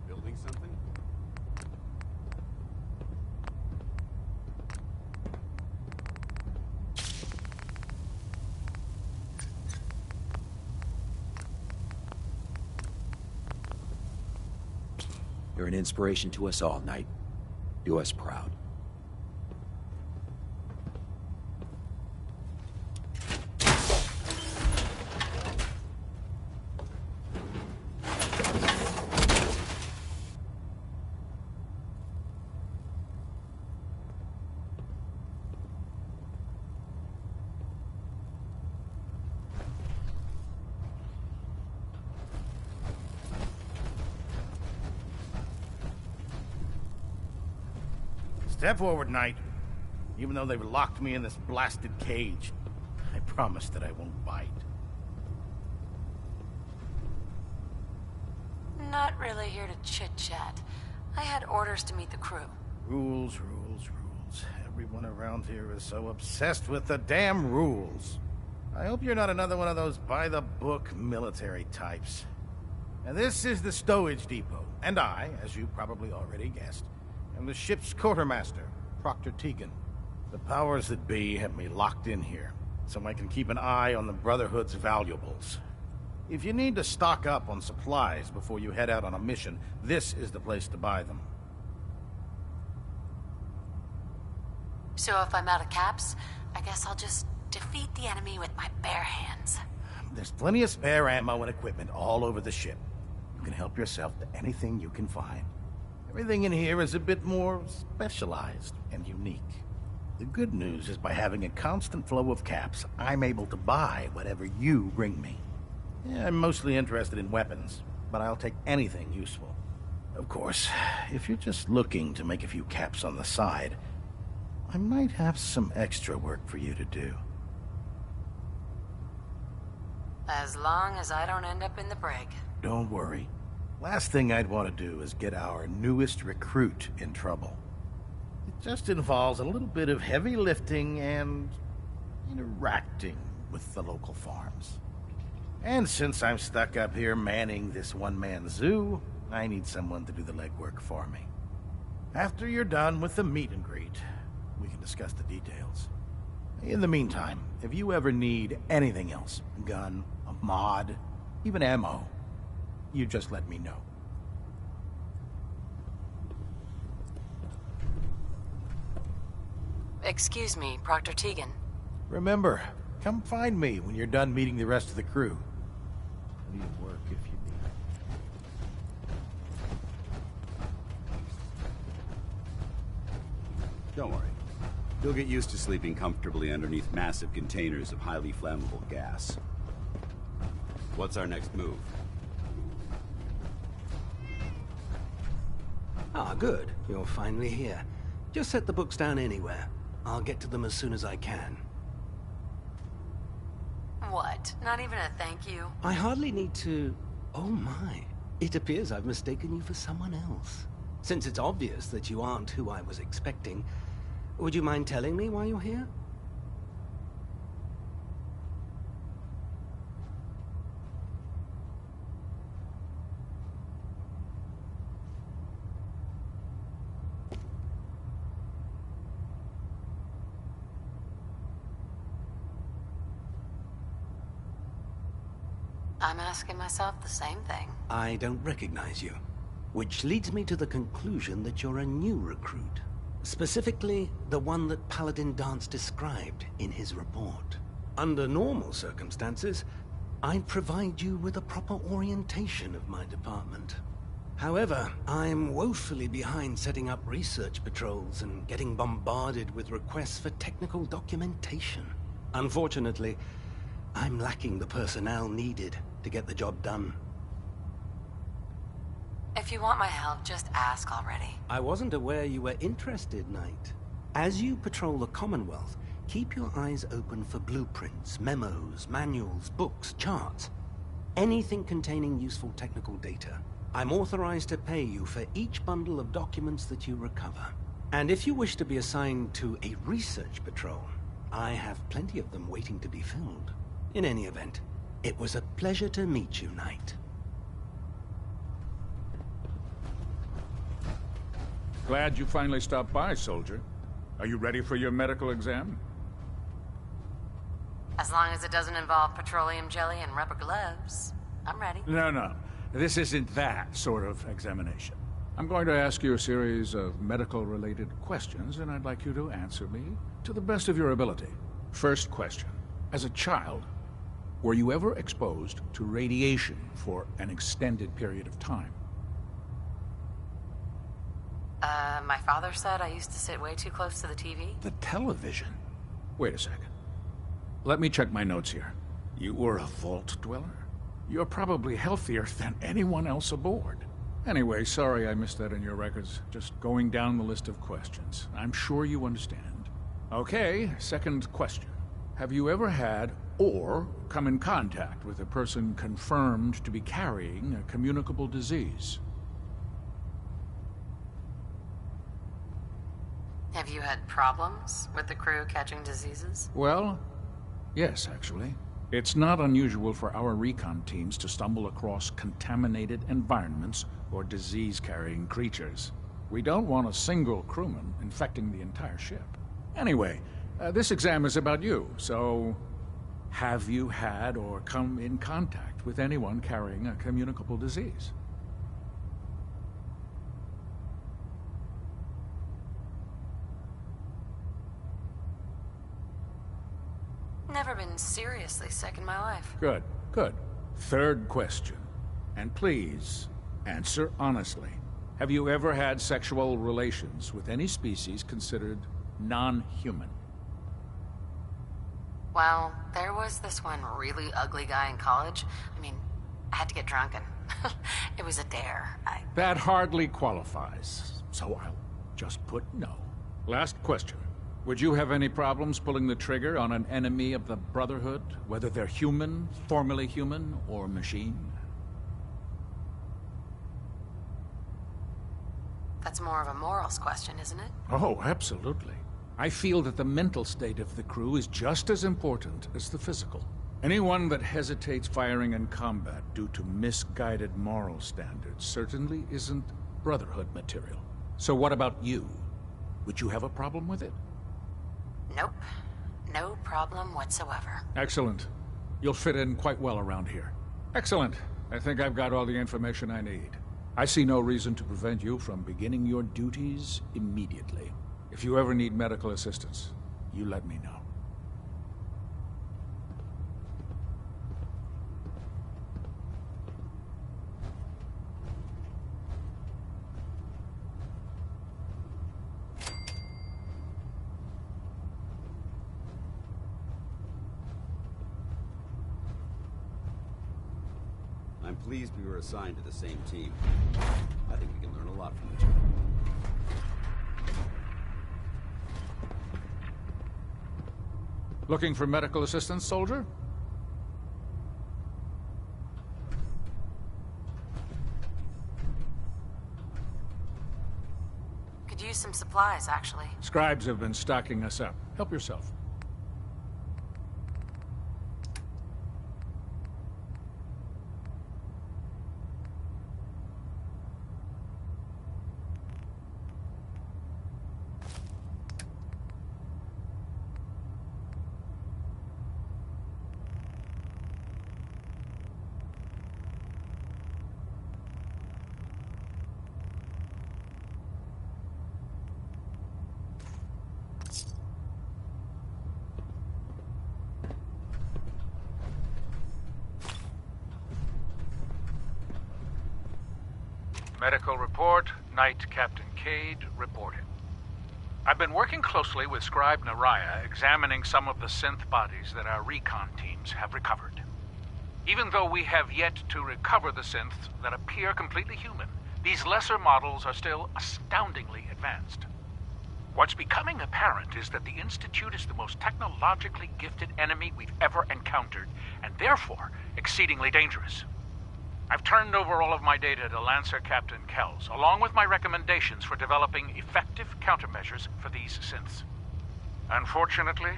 Building something? You're an inspiration to us all, Knight. Do us proud. Step forward, Knight. Even though they've locked me in this blasted cage, I promise that I won't bite. Not really here to chit-chat. I had orders to meet the crew. Rules, rules, rules. Everyone around here is so obsessed with the damn rules. I hope you're not another one of those by-the-book military types. Now, this is the stowage depot, and I, as you probably already guessed, am the ship's quartermaster, Proctor Tegan. The powers that be have me locked in here, so I can keep an eye on the Brotherhood's valuables. If you need to stock up on supplies before you head out on a mission, this is the place to buy them. So if I'm out of caps, I guess I'll just defeat the enemy with my bare hands. There's plenty of spare ammo and equipment all over the ship. You can help yourself to anything you can find. Everything in here is a bit more specialized and unique. The good news is by having a constant flow of caps, I'm able to buy whatever you bring me. Yeah, I'm mostly interested in weapons, but I'll take anything useful. Of course, if you're just looking to make a few caps on the side, I might have some extra work for you to do. As long as I don't end up in the brig. Don't worry. Last thing I'd want to do is get our newest recruit in trouble. It just involves a little bit of heavy lifting and interacting with the local farms. And since I'm stuck up here manning this one-man zoo, I need someone to do the legwork for me. After you're done with the meet and greet, we can discuss the details. In the meantime, if you ever need anything else, a gun, a mod, even ammo, you just let me know. Excuse me, Proctor Tegan. Remember, come find me when you're done meeting the rest of the crew. I need work if you need it. Don't worry. You'll get used to sleeping comfortably underneath massive containers of highly flammable gas. What's our next move? Ah, good. You're finally here. Just set the books down anywhere. I'll get to them as soon as I can. What? Not even a thank you? I hardly need to... Oh my. It appears I've mistaken you for someone else. Since it's obvious that you aren't who I was expecting, would you mind telling me why you're here? I'm asking myself the same thing. I don't recognize you. Which leads me to the conclusion that you're a new recruit. Specifically, the one that Paladin Danse described in his report. Under normal circumstances, I'd provide you with a proper orientation of my department. However, I'm woefully behind setting up research patrols and getting bombarded with requests for technical documentation. Unfortunately, I'm lacking the personnel needed to get the job done. If you want my help, just ask already. I wasn't aware you were interested, Knight. As you patrol the Commonwealth, keep your eyes open for blueprints, memos, manuals, books, charts. Anything containing useful technical data. I'm authorized to pay you for each bundle of documents that you recover. And if you wish to be assigned to a research patrol, I have plenty of them waiting to be filled. In any event, it was a pleasure to meet you, Knight. Glad you finally stopped by, soldier. Are you ready for your medical exam? As long as it doesn't involve petroleum jelly and rubber gloves, I'm ready. No. This isn't that sort of examination. I'm going to ask you a series of medical-related questions, and I'd like you to answer me to the best of your ability. First question. As a child, were you ever exposed to radiation for an extended period of time? My father said I used to sit way too close to the TV. The television? Wait a second. Let me check my notes here. You were a vault dweller? You're probably healthier than anyone else aboard. Anyway, sorry I missed that in your records. Just going down the list of questions. I'm sure you understand. Okay, second question. Have you ever had or come in contact with a person confirmed to be carrying a communicable disease? Have you had problems with the crew catching diseases? Well, yes, actually. It's not unusual for our recon teams to stumble across contaminated environments or disease-carrying creatures. We don't want a single crewman infecting the entire ship. Anyway, this exam is about you, so have you had or come in contact with anyone carrying a communicable disease? Never been seriously sick in my life. Good, good. Third question. And please, answer honestly. Have you ever had sexual relations with any species considered non-human? Well, there was this one really ugly guy in college. I mean, I had to get drunk and it was a dare. That hardly qualifies, so I'll just put no. Last question. Would you have any problems pulling the trigger on an enemy of the Brotherhood, whether they're human, formerly human, or machine? That's more of a morals question, isn't it? Oh, absolutely. I feel that the mental state of the crew is just as important as the physical. Anyone that hesitates firing in combat due to misguided moral standards certainly isn't Brotherhood material. So what about you? Would you have a problem with it? Nope. No problem whatsoever. Excellent. You'll fit in quite well around here. Excellent. I think I've got all the information I need. I see no reason to prevent you from beginning your duties immediately. If you ever need medical assistance, you let me know. I'm pleased we were assigned to the same team. I think we can learn a lot from each other. Looking for medical assistance, soldier? Could use some supplies, actually. Scribes have been stocking us up. Help yourself. Medical report, Knight Captain Cade reporting. I've been working closely with Scribe Naraya, examining some of the synth bodies that our recon teams have recovered. Even though we have yet to recover the synths that appear completely human, these lesser models are still astoundingly advanced. What's becoming apparent is that the Institute is the most technologically gifted enemy we've ever encountered, and therefore exceedingly dangerous. I've turned over all of my data to Lancer Captain Kells, along with my recommendations for developing effective countermeasures for these synths. Unfortunately,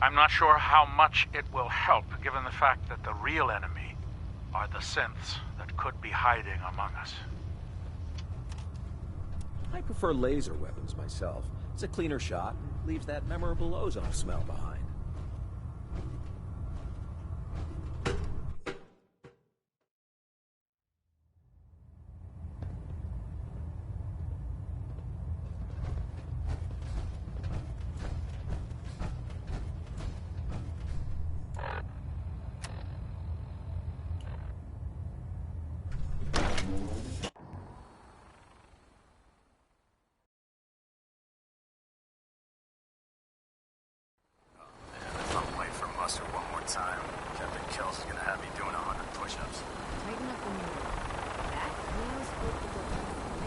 I'm not sure how much it will help, given the fact that the real enemy are the synths that could be hiding among us. I prefer laser weapons myself. It's a cleaner shot and leaves that memorable ozone smell behind. Time. Captain Kells is gonna have me doing 100 push-ups. Tighten up the motor. That wheel's supposed to go from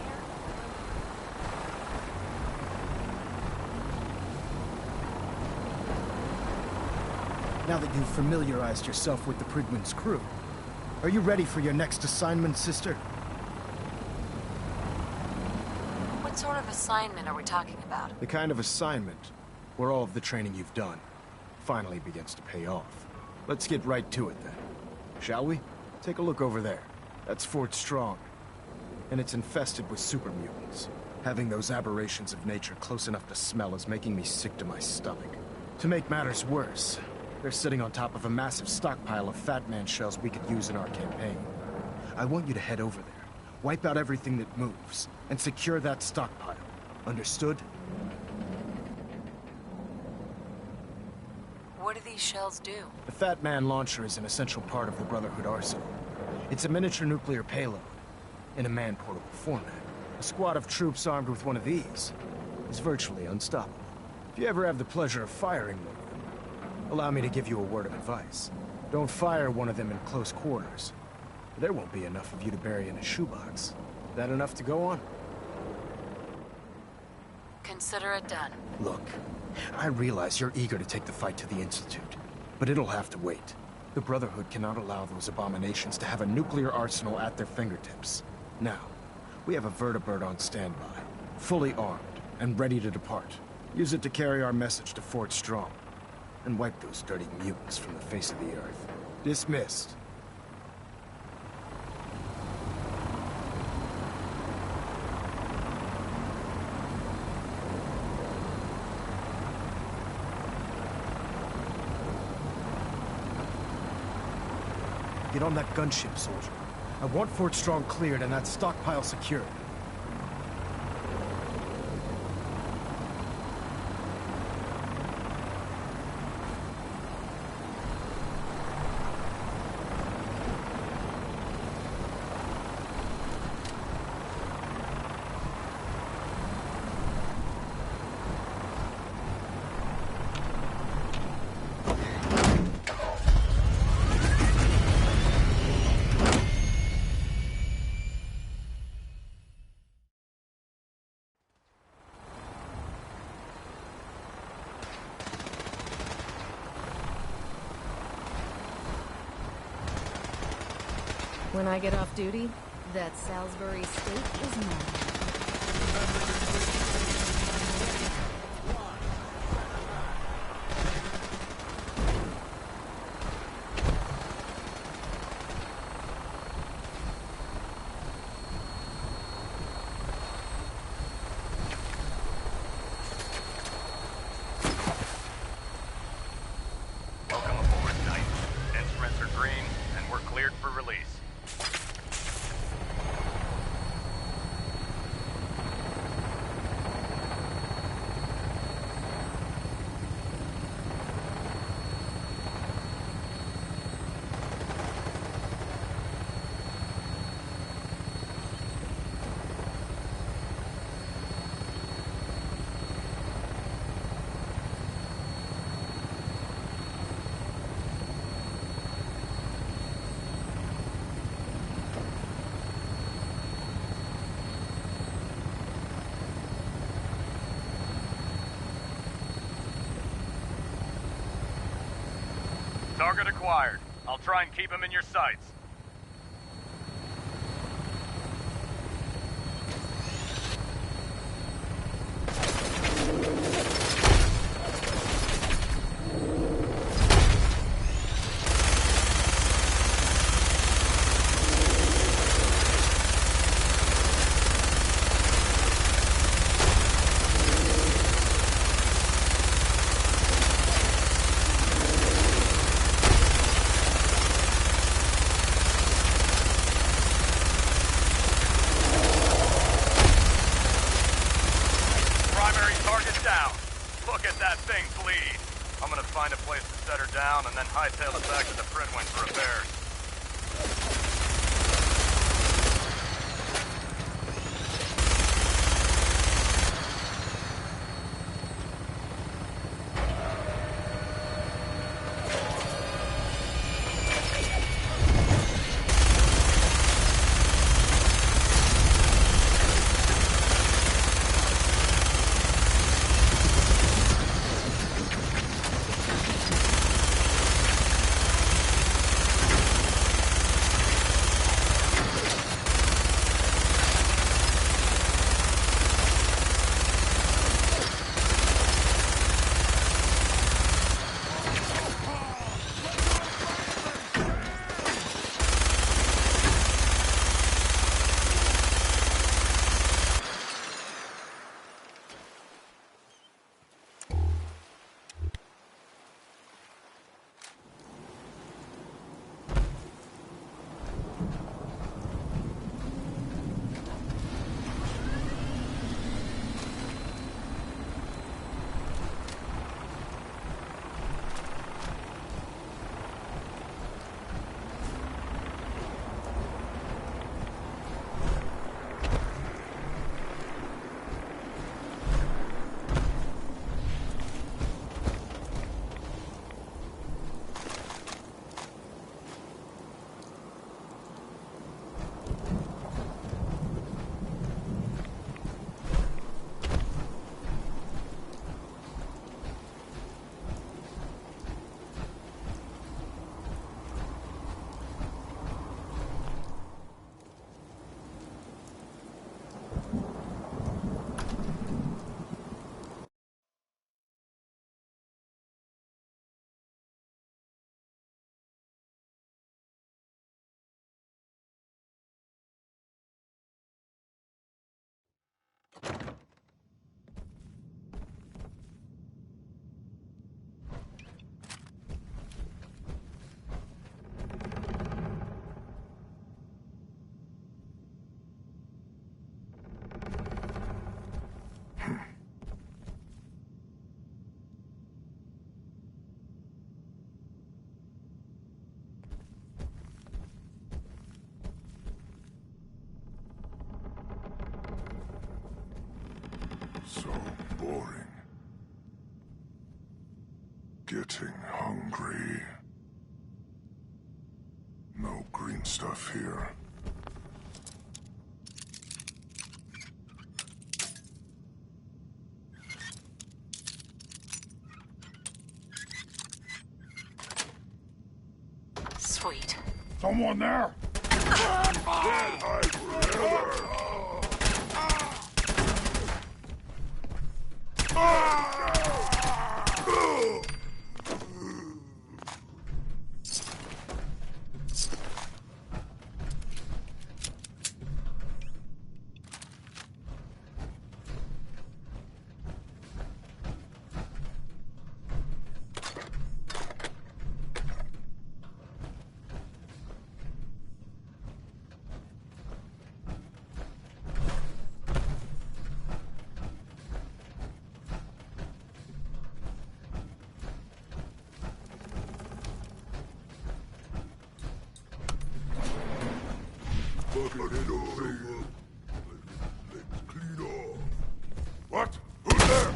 there. Now that you've familiarized yourself with the Prydwen's crew, are you ready for your next assignment, sister? What sort of assignment are we talking about? The kind of assignment where all of the training you've done finally begins to pay off. Let's get right to it then, shall we? Take a look over there. That's Fort Strong, and it's infested with super mutants. Having those aberrations of nature close enough to smell is making me sick to my stomach. To make matters worse, they're sitting on top of a massive stockpile of Fat Man shells we could use in our campaign. I want you to head over there, wipe out everything that moves, and secure that stockpile. Understood? What do these shells do? The Fat Man launcher is an essential part of the Brotherhood arsenal. It's a miniature nuclear payload in a man-portable format. A squad of troops armed with one of these is virtually unstoppable. If you ever have the pleasure of firing one of them, allow me to give you a word of advice. Don't fire one of them in close quarters. There won't be enough of you to bury in a shoebox. That enough to go on? Consider it done. Look, I realize you're eager to take the fight to the Institute, but it'll have to wait. The Brotherhood cannot allow those abominations to have a nuclear arsenal at their fingertips. Now, we have a vertibird on standby, fully armed and ready to depart. Use it to carry our message to Fort Strong, and wipe those dirty mutants from the face of the earth. Dismissed. Get on that gunship, soldier. I want Fort Strong cleared and that stockpile secured. When I get off duty, that Salisbury steak is mine. Welcome aboard, Knight. Instruments are green, and we're cleared for release. Target acquired. I'll try and keep him in your sights. Primary target down. Look at that thing bleed. I'm gonna find a place to set her down and then hightail it back to the Fridwin for repairs. So boring. Getting hungry. No green stuff here. Sweet. Someone there? What? Who's there?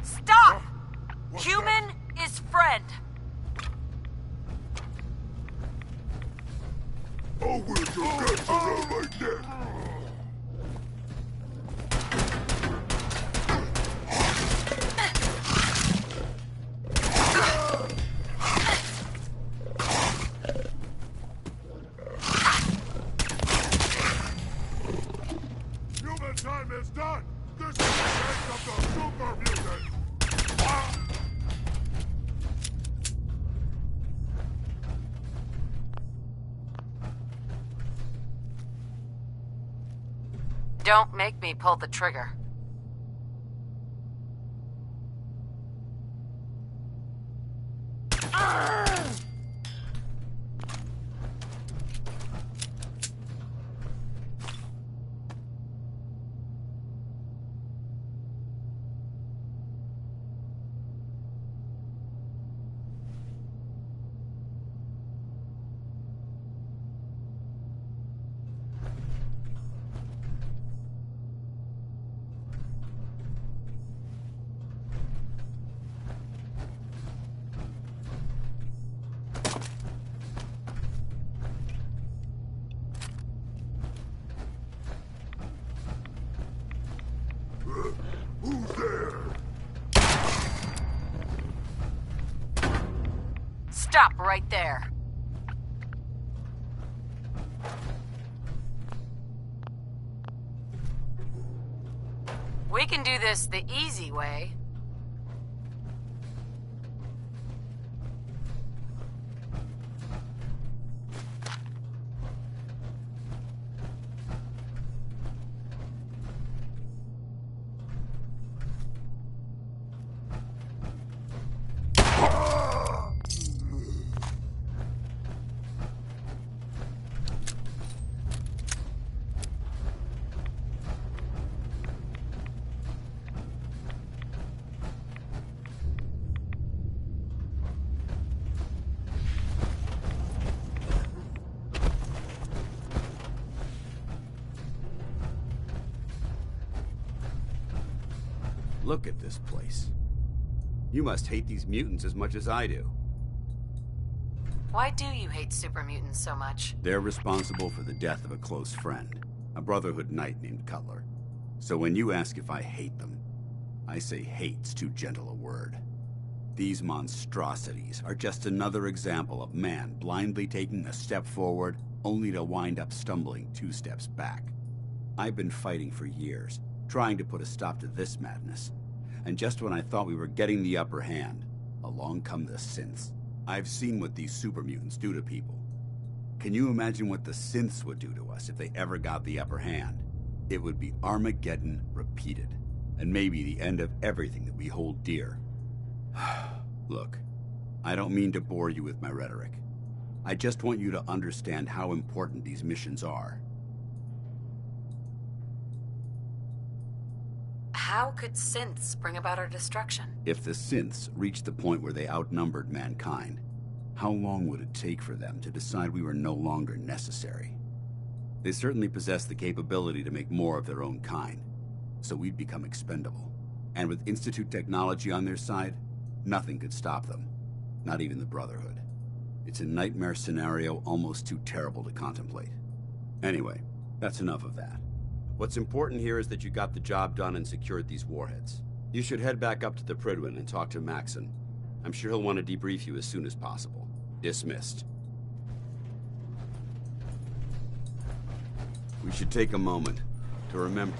Stop! Human is friend. Oh, where's your guts around my neck? Human time is done! This is the end of the super mutant! Don't make me pull the trigger. Who's there? Stop right there. We can do this the easy way. Look at this place. You must hate these mutants as much as I do. Why do you hate super mutants so much? They're responsible for the death of a close friend, a Brotherhood knight named Cutler. So when you ask if I hate them, I say hate's too gentle a word. These monstrosities are just another example of man blindly taking a step forward, only to wind up stumbling 2 steps back. I've been fighting for years, trying to put a stop to this madness. And just when I thought we were getting the upper hand, along come the synths. I've seen what these super mutants do to people. Can you imagine what the synths would do to us if they ever got the upper hand? It would be Armageddon repeated, and maybe the end of everything that we hold dear. Look, I don't mean to bore you with my rhetoric. I just want you to understand how important these missions are. How could synths bring about our destruction? If the synths reached the point where they outnumbered mankind, how long would it take for them to decide we were no longer necessary? They certainly possess the capability to make more of their own kind, so we'd become expendable. And with Institute technology on their side, nothing could stop them, not even the Brotherhood. It's a nightmare scenario almost too terrible to contemplate. Anyway, that's enough of that. What's important here is that you got the job done and secured these warheads. You should head back up to the Prydwen and talk to Maxson. I'm sure he'll want to debrief you as soon as possible. Dismissed. We should take a moment to remember...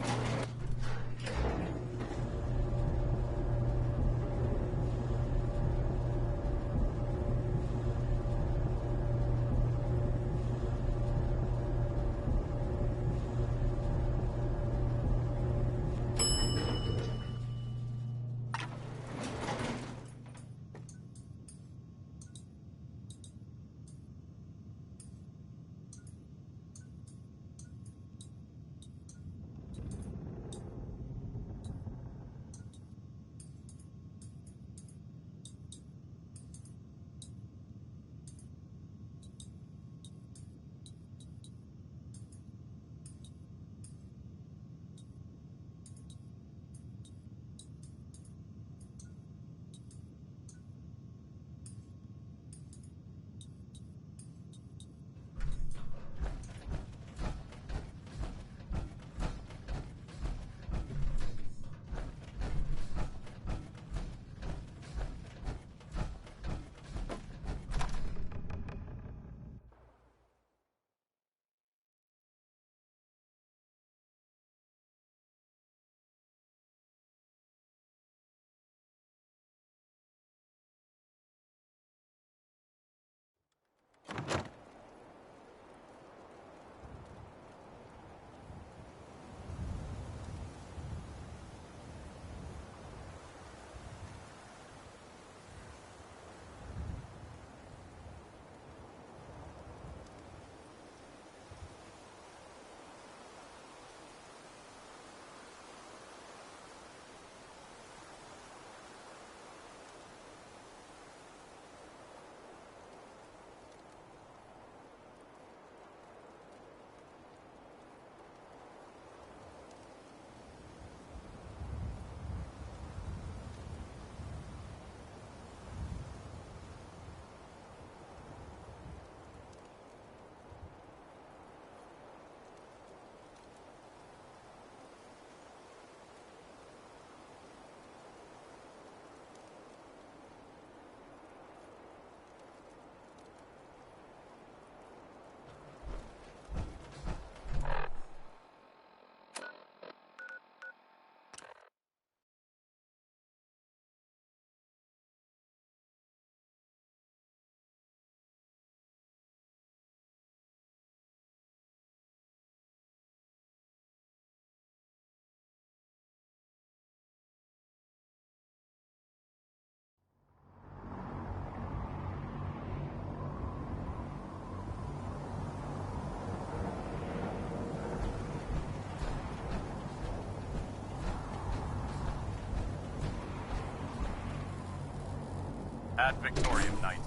Ad Victorium Knight.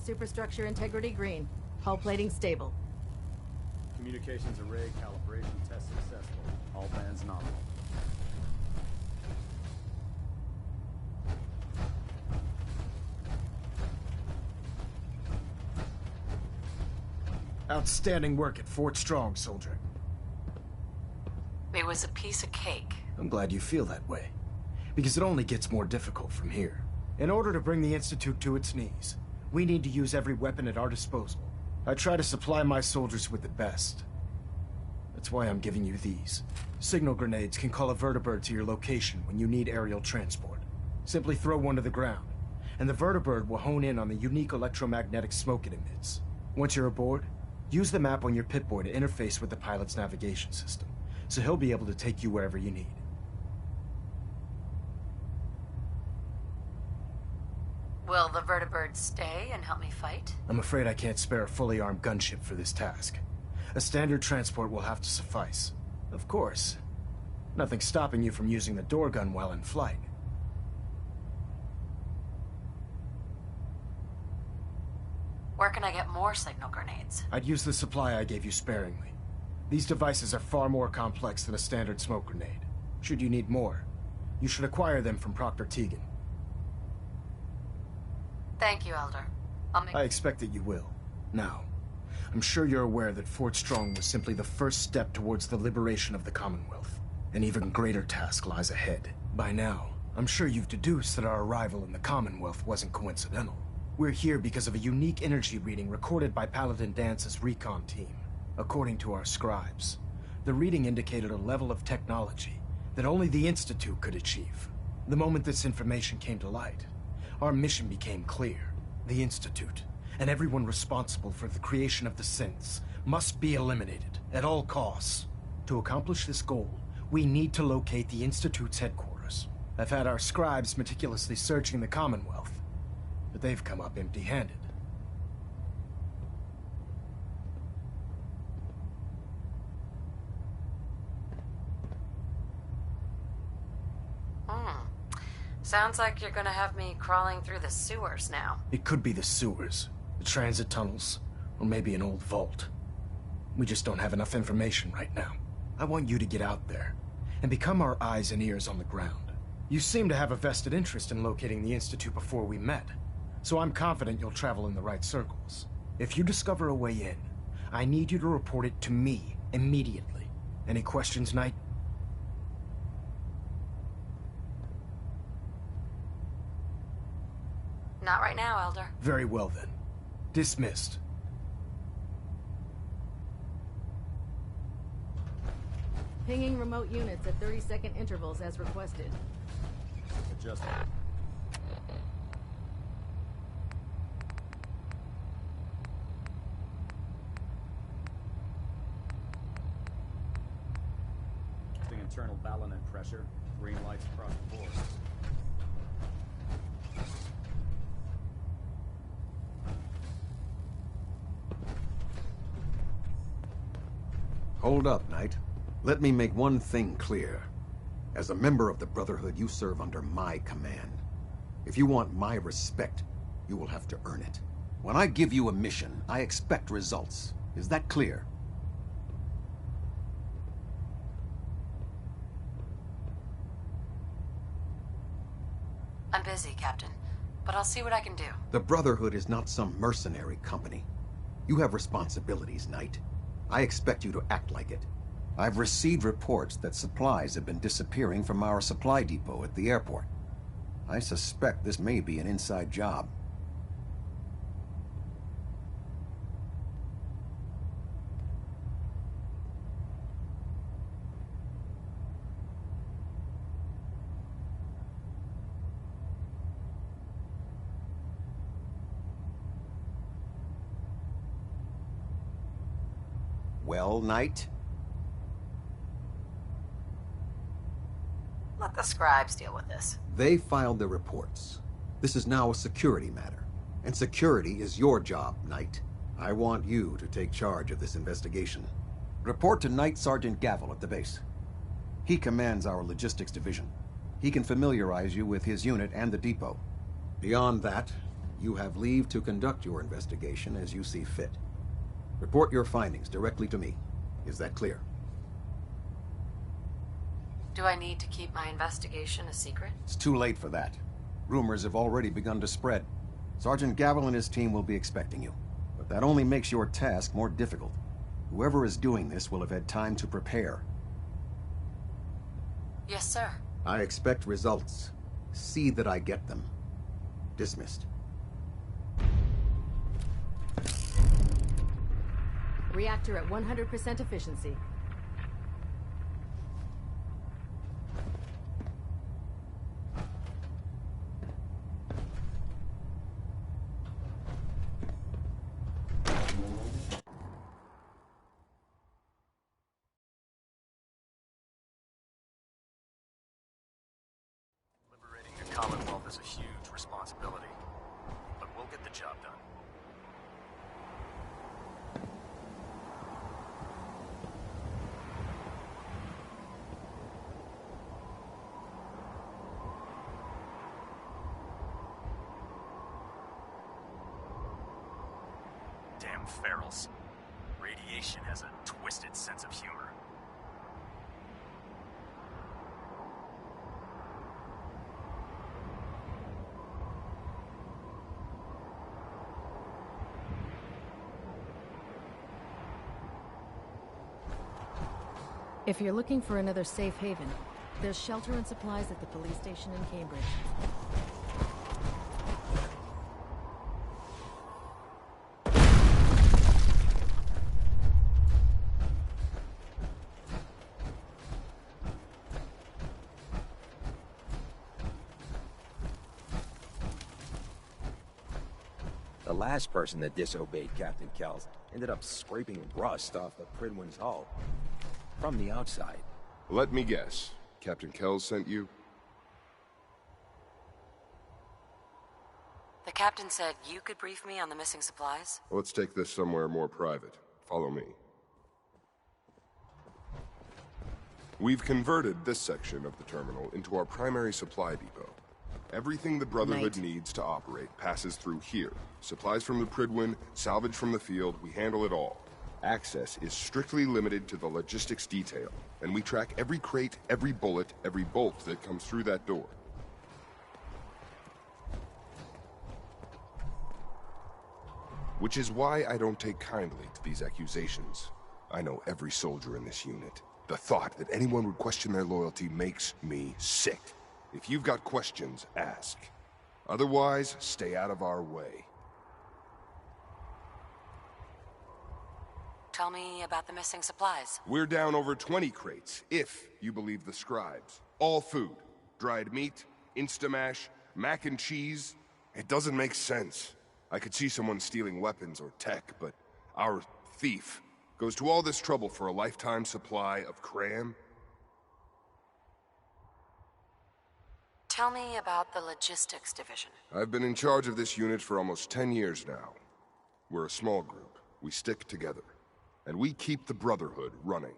Superstructure integrity green. Hull plating stable. Communications array calibration test successful. All bands nominal. Outstanding work at Fort Strong, soldier. It was a piece of cake. I'm glad you feel that way, because it only gets more difficult from here. In order to bring the Institute to its knees, we need to use every weapon at our disposal. I try to supply my soldiers with the best. That's why I'm giving you these. Signal grenades can call a vertibird to your location when you need aerial transport. Simply throw one to the ground, and the vertibird will hone in on the unique electromagnetic smoke it emits. Once you're aboard, use the map on your Pip-Boy to interface with the pilot's navigation system, so he'll be able to take you wherever you need. Will the vertibird stay and help me fight? I'm afraid I can't spare a fully armed gunship for this task. A standard transport will have to suffice. Of course, nothing's stopping you from using the door gun while in flight. Where can I get more signal grenades? I'd use the supply I gave you sparingly. These devices are far more complex than a standard smoke grenade. Should you need more, you should acquire them from Proctor Tegan. Thank you, Elder. I expect that you will. Now, I'm sure you're aware that Fort Strong was simply the first step towards the liberation of the Commonwealth. An even greater task lies ahead. By now, I'm sure you've deduced that our arrival in the Commonwealth wasn't coincidental. We're here because of a unique energy reading recorded by Paladin Dance's recon team. According to our scribes, the reading indicated a level of technology that only the Institute could achieve. The moment this information came to light, our mission became clear. The Institute, and everyone responsible for the creation of the synths, must be eliminated at all costs. To accomplish this goal, we need to locate the Institute's headquarters. I've had our scribes meticulously searching the Commonwealth, but they've come up empty-handed. Sounds like you're gonna have me crawling through the sewers now. It could be the sewers, the transit tunnels, or maybe an old vault. We just don't have enough information right now. I want you to get out there and become our eyes and ears on the ground. You seem to have a vested interest in locating the Institute before we met, so I'm confident you'll travel in the right circles. If you discover a way in, I need you to report it to me immediately. Any questions, Knight? Not right now, Elder. Very well then. Dismissed. Pinging remote units at 30-second intervals as requested. Adjusted. Internal balance and pressure. Green lights across the board. Hold up, Knight. Let me make one thing clear. As a member of the Brotherhood, you serve under my command. If you want my respect, you will have to earn it. When I give you a mission, I expect results. Is that clear? I'm busy, Captain, but I'll see what I can do. The Brotherhood is not some mercenary company. You have responsibilities, Knight. I expect you to act like it. I've received reports that supplies have been disappearing from our supply depot at the airport. I suspect this may be an inside job. Well, Knight? Let the scribes deal with this. They filed their reports. This is now a security matter. And security is your job, Knight. I want you to take charge of this investigation. Report to Knight Sergeant Gavel at the base. He commands our logistics division. He can familiarize you with his unit and the depot. Beyond that, You have leave to conduct your investigation as you see fit. Report your findings directly to me. Is that clear? Do I need to keep my investigation a secret? It's too late for that. Rumors have already begun to spread. Sergeant Gavel and his team will be expecting you. But that only makes your task more difficult. Whoever is doing this will have had time to prepare. Yes, sir. I expect results. See that I get them. Dismissed. Reactor at 100% efficiency. Liberating the Commonwealth is a huge responsibility, but we'll get the job done. Damn ferals. Radiation has a twisted sense of humor. If you're looking for another safe haven, there's shelter and supplies at the police station in Cambridge. The last person that disobeyed Captain Kells ended up scraping rust off the Pridwin's hull. From the outside. Let me guess. Captain Kells sent you? The captain said you could brief me on the missing supplies? Let's take this somewhere more private. Follow me. We've converted this section of the terminal into our primary supply depot. Everything the Brotherhood needs to operate passes through here. Supplies from the Pridwin, salvage from the field, we handle it all. Access is strictly limited to the logistics detail, and we track every crate, every bullet, every bolt that comes through that door. Which is why I don't take kindly to these accusations. I know every soldier in this unit. The thought that anyone would question their loyalty makes me sick. If you've got questions, ask. Otherwise, stay out of our way. Tell me about the missing supplies. We're down over 20 crates, if you believe the scribes. All food. Dried meat, Instamash, mac and cheese. It doesn't make sense. I could see someone stealing weapons or tech, but our thief goes to all this trouble for a lifetime supply of cram? Tell me about the logistics division. I've been in charge of this unit for almost 10 years now. We're a small group. We stick together. And we keep the Brotherhood running.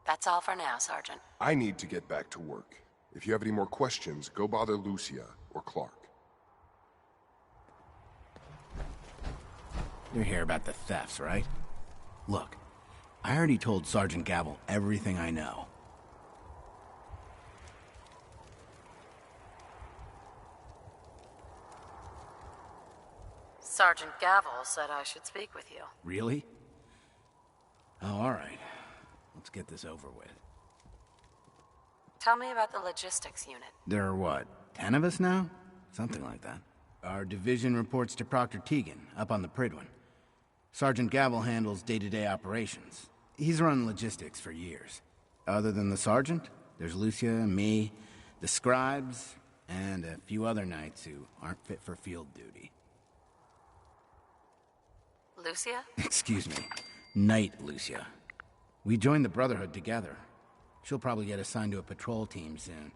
That's all for now, Sergeant. I need to get back to work. If you have any more questions, go bother Lucia or Clark. You're here about the thefts, right? Look, I already told Sergeant Gavel everything I know. Sergeant Gavel said I should speak with you. Really? Oh, all right. Let's get this over with. Tell me about the logistics unit. There are what, 10 of us now? Something like that. Our division reports to Proctor Teagan, up on the Pridwin. Sergeant Gavel handles day-to-day operations. He's run logistics for years. Other than the sergeant, there's Lucia, me, the scribes, and a few other knights who aren't fit for field duty. Lucia? Excuse me. Knight Lucia. We joined the Brotherhood together. She'll probably get assigned to a patrol team soon.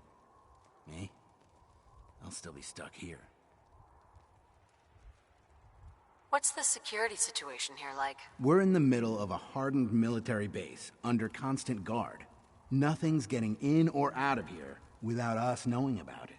Me? I'll still be stuck here. What's the security situation here like? We're in the middle of a hardened military base, under constant guard. Nothing's getting in or out of here without us knowing about it.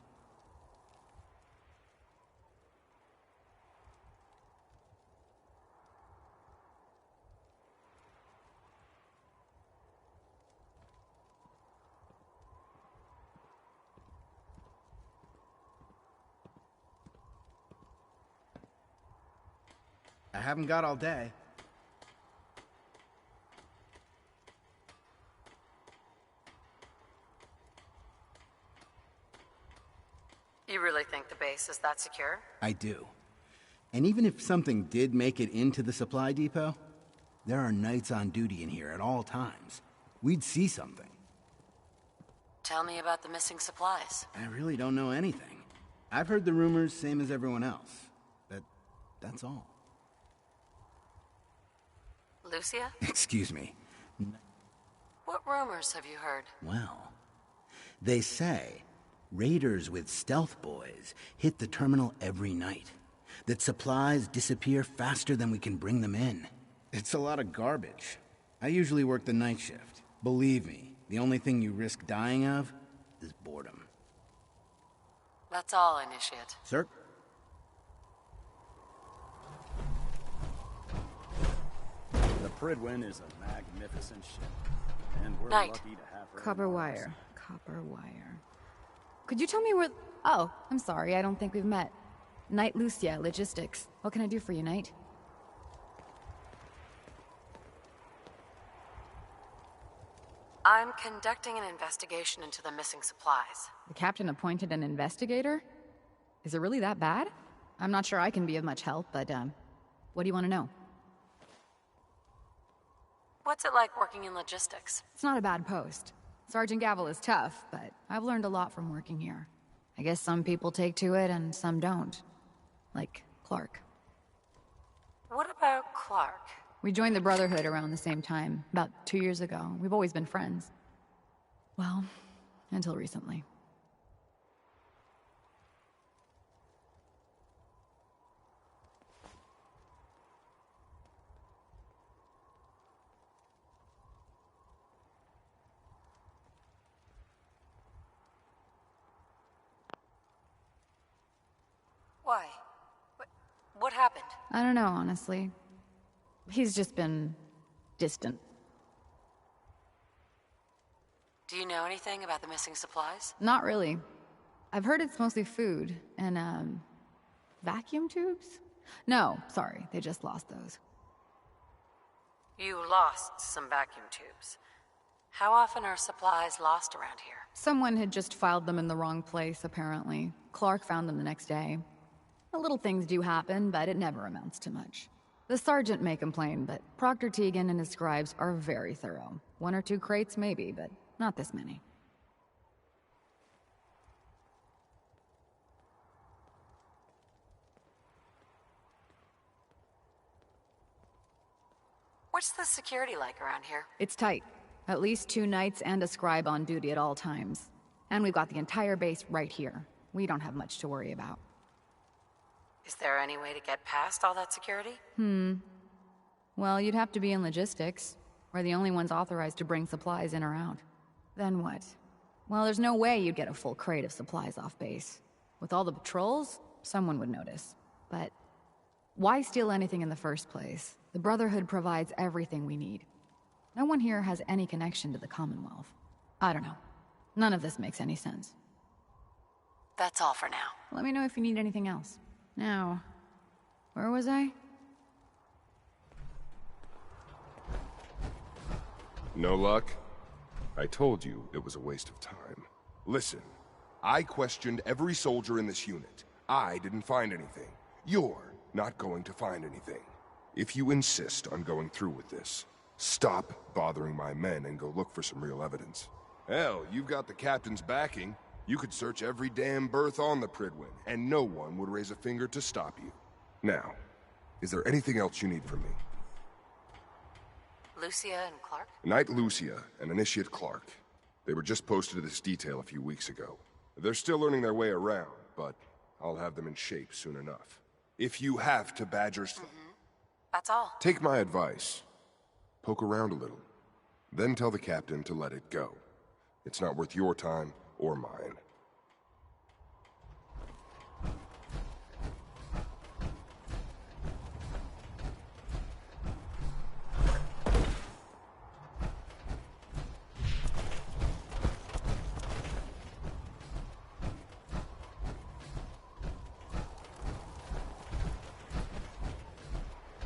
I haven't got all day. You really think the base is that secure? I do. And even if something did make it into the supply depot, there are knights on duty in here at all times. We'd see something. Tell me about the missing supplies. I really don't know anything. I've heard the rumors, same as everyone else. That's all. Lucia? Excuse me. What rumors have you heard? Well, they say raiders with stealth boys hit the terminal every night. That supplies disappear faster than we can bring them in. It's a lot of garbage. I usually work the night shift. Believe me, the only thing you risk dying of is boredom. That's all, Initiate. Sir? The Prydwen is a magnificent ship, and we're Knight. lucky to have her. Copper wire. Copper wire. Could you tell me where... Oh, I'm sorry, I don't think we've met. Knight Lucia, Logistics. What can I do for you, Knight? I'm conducting an investigation into the missing supplies. The captain appointed an investigator? Is it really that bad? I'm not sure I can be of much help, but, what do you want to know? What's it like working in logistics? It's not a bad post. Sergeant Gavel is tough, but I've learned a lot from working here. I guess some people take to it and some don't. Like Clark. What about Clark? We joined the Brotherhood around the same time, about 2 years ago. We've always been friends. Well, until recently. Why? What happened? I don't know, honestly. He's just been distant. Do you know anything about the missing supplies? Not really. I've heard it's mostly food and, vacuum tubes? No, sorry, they just lost those. You lost some vacuum tubes. How often are supplies lost around here? Someone had just filed them in the wrong place, apparently. Clark found them the next day. The little things do happen, but it never amounts to much. The sergeant may complain, but Proctor Tegan and his scribes are very thorough. 1 or 2 crates, maybe, but not this many. What's the security like around here? It's tight. At least 2 knights and a scribe on duty at all times. And we've got the entire base right here. We don't have much to worry about. Is there any way to get past all that security? Well, you'd have to be in logistics. We're the only ones authorized to bring supplies in or out. Then what? Well, there's no way you'd get a full crate of supplies off base. With all the patrols, someone would notice. But why steal anything in the first place? The Brotherhood provides everything we need. No one here has any connection to the Commonwealth. I don't know. None of this makes any sense. That's all for now. Let me know if you need anything else. Now, where was I? No luck? I told you it was a waste of time. Listen, I questioned every soldier in this unit. I didn't find anything. You're not going to find anything. If you insist on going through with this, stop bothering my men and go look for some real evidence. Hell, you've got the captain's backing. You could search every damn berth on the Prydwen, and no one would raise a finger to stop you. Now, is there anything else you need from me? Lucia and Clark? Knight Lucia and Initiate Clark. They were just posted to this detail a few weeks ago. They're still learning their way around, but I'll have them in shape soon enough. If you have to badger... That's all. Take my advice. Poke around a little. Then tell the captain to let it go. It's not worth your time or mine.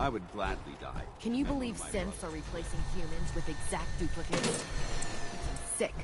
I would gladly die. Can you believe synths are replacing humans with exact duplicates? Sick.